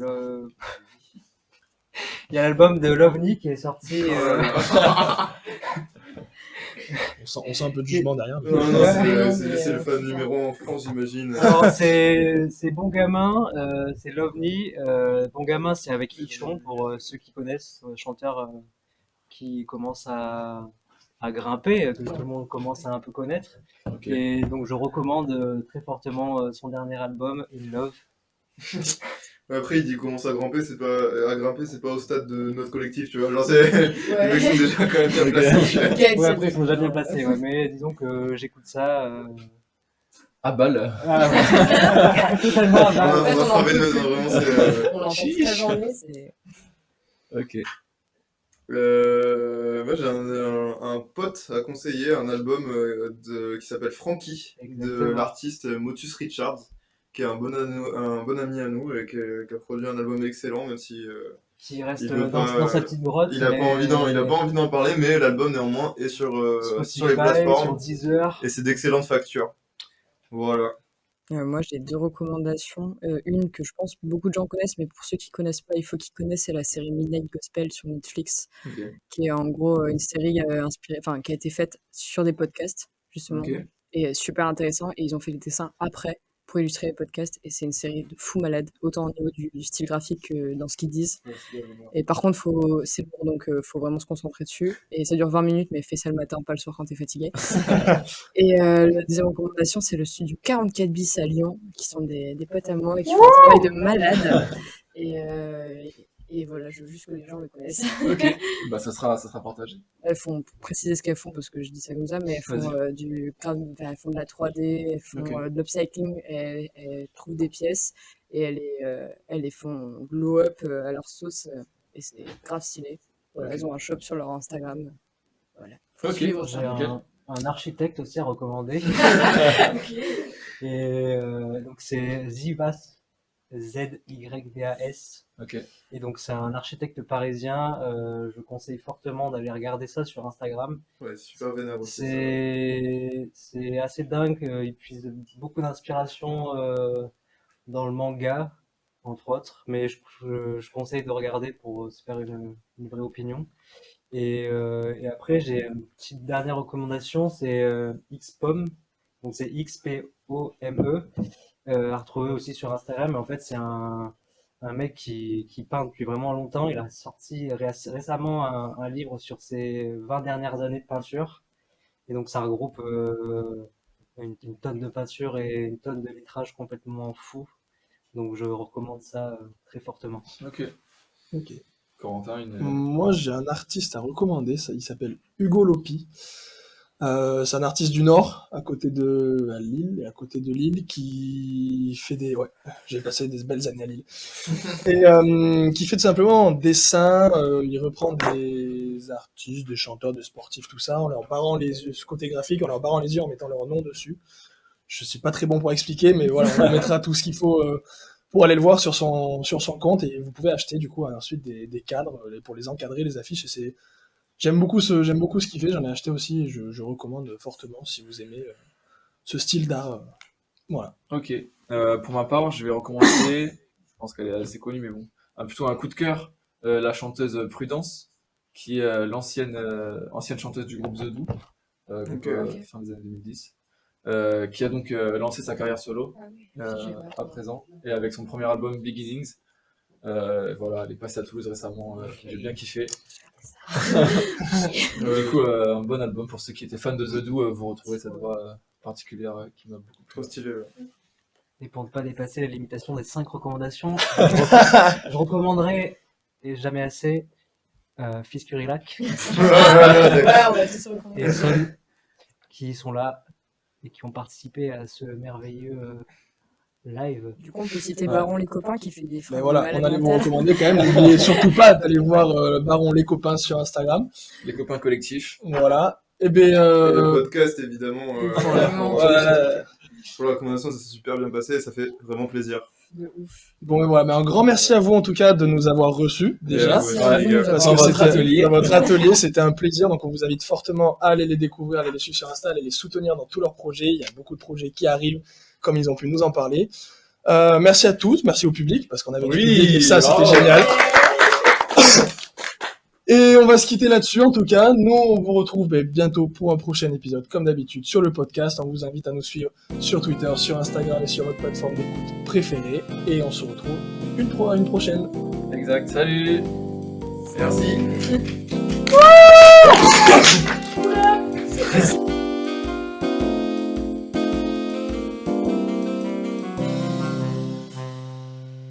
Speaker 7: il y a l'album de Lovni qui est sorti.
Speaker 4: On sent un peu de jugement derrière. Mais...
Speaker 6: Non,
Speaker 1: Ouais,
Speaker 6: c'est le
Speaker 1: mais,
Speaker 6: fan numéro 1 en France, j'imagine.
Speaker 7: Alors, c'est Bon Gamin, c'est Lovni. Bon Gamin, c'est avec Ichon, pour ceux qui connaissent, chanteur qui commence à grimper, que tout le monde commence à un peu connaître.
Speaker 5: Ok.
Speaker 7: Et donc, je recommande très fortement son dernier album, In Love.
Speaker 6: Après, il dit commence à grimper, c'est pas au stade de notre collectif, tu vois. Genre, les mecs sont déjà quand même bien placés.
Speaker 1: Ok,
Speaker 7: Ouais,
Speaker 1: c'est
Speaker 7: après, ils sont déjà bien placés, ouais, mais disons que j'écoute ça.
Speaker 5: À balle.
Speaker 7: Ah, ouais. Totalement.
Speaker 6: On va travailler le vraiment, c'est.
Speaker 1: On l'entend toute la journée, c'est.
Speaker 5: Ok.
Speaker 6: Moi, j'ai un pote à conseiller, un album qui s'appelle Frankie, de
Speaker 7: Exactement.
Speaker 6: l'artiste Motus Richards, qui est un bon ami à nous et qui a produit un album excellent, même si
Speaker 7: Qui reste
Speaker 6: il veut
Speaker 7: dans
Speaker 6: pas,
Speaker 7: sa petite grotte.
Speaker 6: il a pas envie d'en parler, mais l'album néanmoins est sur les plateformes
Speaker 7: sur Deezer.
Speaker 6: et c'est d'excellente facture. Voilà.
Speaker 1: Moi, j'ai deux recommandations. Une que je pense beaucoup de gens connaissent, mais pour ceux qui connaissent pas, il faut qu'ils connaissent, c'est la série Midnight Gospel sur Netflix,
Speaker 5: Ok.
Speaker 1: qui est en gros une série inspirée, enfin, qui a été faite sur des podcasts, justement,
Speaker 5: Ok.
Speaker 1: et super intéressant. Et ils ont fait les dessins après pour illustrer les podcasts, et c'est une série de fou malade, autant au niveau du style graphique que dans ce qu'ils disent. Et par contre, c'est lourd, donc faut vraiment se concentrer dessus. Et ça dure 20 minutes, mais fais ça le matin, pas le soir quand t'es fatigué. Et la deuxième recommandation, c'est le studio 44 bis à Lyon, qui sont des potes à moi et qui font un travail de malade. Et voilà, je veux juste que les gens le connaissent.
Speaker 5: Ok. Bah ça sera partagé.
Speaker 1: Elles font, pour préciser ce qu'elles font, parce que je dis ça comme ça, mais elles font, elles font de la 3D, elles font
Speaker 5: Ok.
Speaker 1: de l'upcycling, elles trouvent des pièces et elles les font glow up à leur sauce, et c'est grave stylé. Voilà,
Speaker 5: Ok.
Speaker 1: elles ont un shop sur leur Instagram. Voilà. Faut
Speaker 5: Ok.
Speaker 1: suivre
Speaker 7: J'ai
Speaker 1: ça.
Speaker 7: un architecte aussi à recommander. Et donc c'est Zybas, Zybas.
Speaker 5: Ok.
Speaker 7: Et donc c'est un architecte parisien. Je conseille fortement d'aller regarder ça sur Instagram.
Speaker 6: Ouais, super vénère aussi.
Speaker 7: C'est assez dingue. Il puise beaucoup d'inspiration dans le manga, entre autres. Mais je conseille de regarder pour se faire une vraie opinion. Et après, j'ai une petite dernière recommandation, c'est Xpome, donc c'est Xpome, à retrouver aussi sur Instagram. En fait, c'est un mec qui peint depuis vraiment longtemps. Il a sorti récemment un livre sur ses 20 dernières années de peinture. Et donc, ça regroupe une tonne de peinture et une tonne de vitrages complètement fous. Donc, je recommande ça très fortement.
Speaker 5: Ok.
Speaker 4: Ok.
Speaker 5: Corentin,
Speaker 4: Moi, j'ai un artiste à recommander, il s'appelle Hugo Lopi. C'est un artiste du Nord, à Lille, et à côté de Lille, qui fait des... Ouais, j'ai passé des belles années à Lille. Et qui fait tout simplement en dessin, il reprend des artistes, des chanteurs, des sportifs, tout ça, en leur barrant les yeux, ce côté graphique, en leur barrant les yeux, en mettant leur nom dessus. Je suis pas très bon pour expliquer, mais voilà, on vous mettra tout ce qu'il faut pour aller le voir sur son compte, et vous pouvez acheter du coup ensuite des cadres pour les encadrer, les affiches, et c'est... j'aime beaucoup ce qu'il fait, j'en ai acheté aussi, et je recommande fortement si vous aimez ce style d'art. Voilà.
Speaker 5: Ok. Pour ma part, je vais recommander, je pense qu'elle est assez connue, mais bon, plutôt un coup de cœur, la chanteuse Prudence, qui est ancienne chanteuse du groupe The Do, groupe
Speaker 1: Ok.
Speaker 5: fin des années 2010, qui a donc lancé sa carrière solo à présent, et avec son premier album Beginnings. Voilà, elle est passée à Toulouse récemment, j'ai bien kiffé. Du coup, un bon album pour ceux qui étaient fans de The Do, vous retrouverez cette voix particulière qui m'a beaucoup
Speaker 6: Trop stylé.
Speaker 7: Et pour ne pas dépasser la limitation des 5 recommandations, je recommanderais, et jamais assez, Fiskurilac
Speaker 1: Voilà, on va tous recommander.
Speaker 7: et Son, qui sont là et qui ont participé à ce merveilleux live.
Speaker 1: Du coup, on peut citer
Speaker 4: Ouais.
Speaker 1: Baron les copains qui fait des
Speaker 4: Mais
Speaker 1: fringues
Speaker 4: voilà,
Speaker 1: malades
Speaker 4: on allait vous
Speaker 1: mentales.
Speaker 4: recommander quand même, n'oubliez surtout pas d'aller voir Baron les copains sur Instagram.
Speaker 5: Les copains collectifs.
Speaker 4: Voilà. Et bien...
Speaker 6: Et le podcast, évidemment.
Speaker 1: Évidemment.
Speaker 6: pour la recommandation, ça s'est super bien passé et ça fait vraiment plaisir.
Speaker 1: De ouf.
Speaker 4: Bon, et voilà, mais un grand merci à vous en tout cas de nous avoir reçus déjà.
Speaker 1: Merci à vous,
Speaker 4: Parce
Speaker 5: Dans
Speaker 4: que
Speaker 5: votre atelier.
Speaker 4: dans votre atelier, c'était un plaisir. Donc on vous invite fortement à aller les découvrir, à aller les suivre sur Insta, à aller les soutenir dans tous leurs projets. Il y a beaucoup de projets qui arrivent, comme ils ont pu nous en parler. Merci à tous, merci au public, parce qu'on avait du public et ça, c'était génial. Et on va se quitter là-dessus, en tout cas. Nous, on vous retrouve bientôt pour un prochain épisode, comme d'habitude, sur le podcast. On vous invite à nous suivre sur Twitter, sur Instagram et sur votre plateforme d'écoute préférée. Et on se retrouve à une prochaine.
Speaker 5: Exact, salut.
Speaker 6: Merci.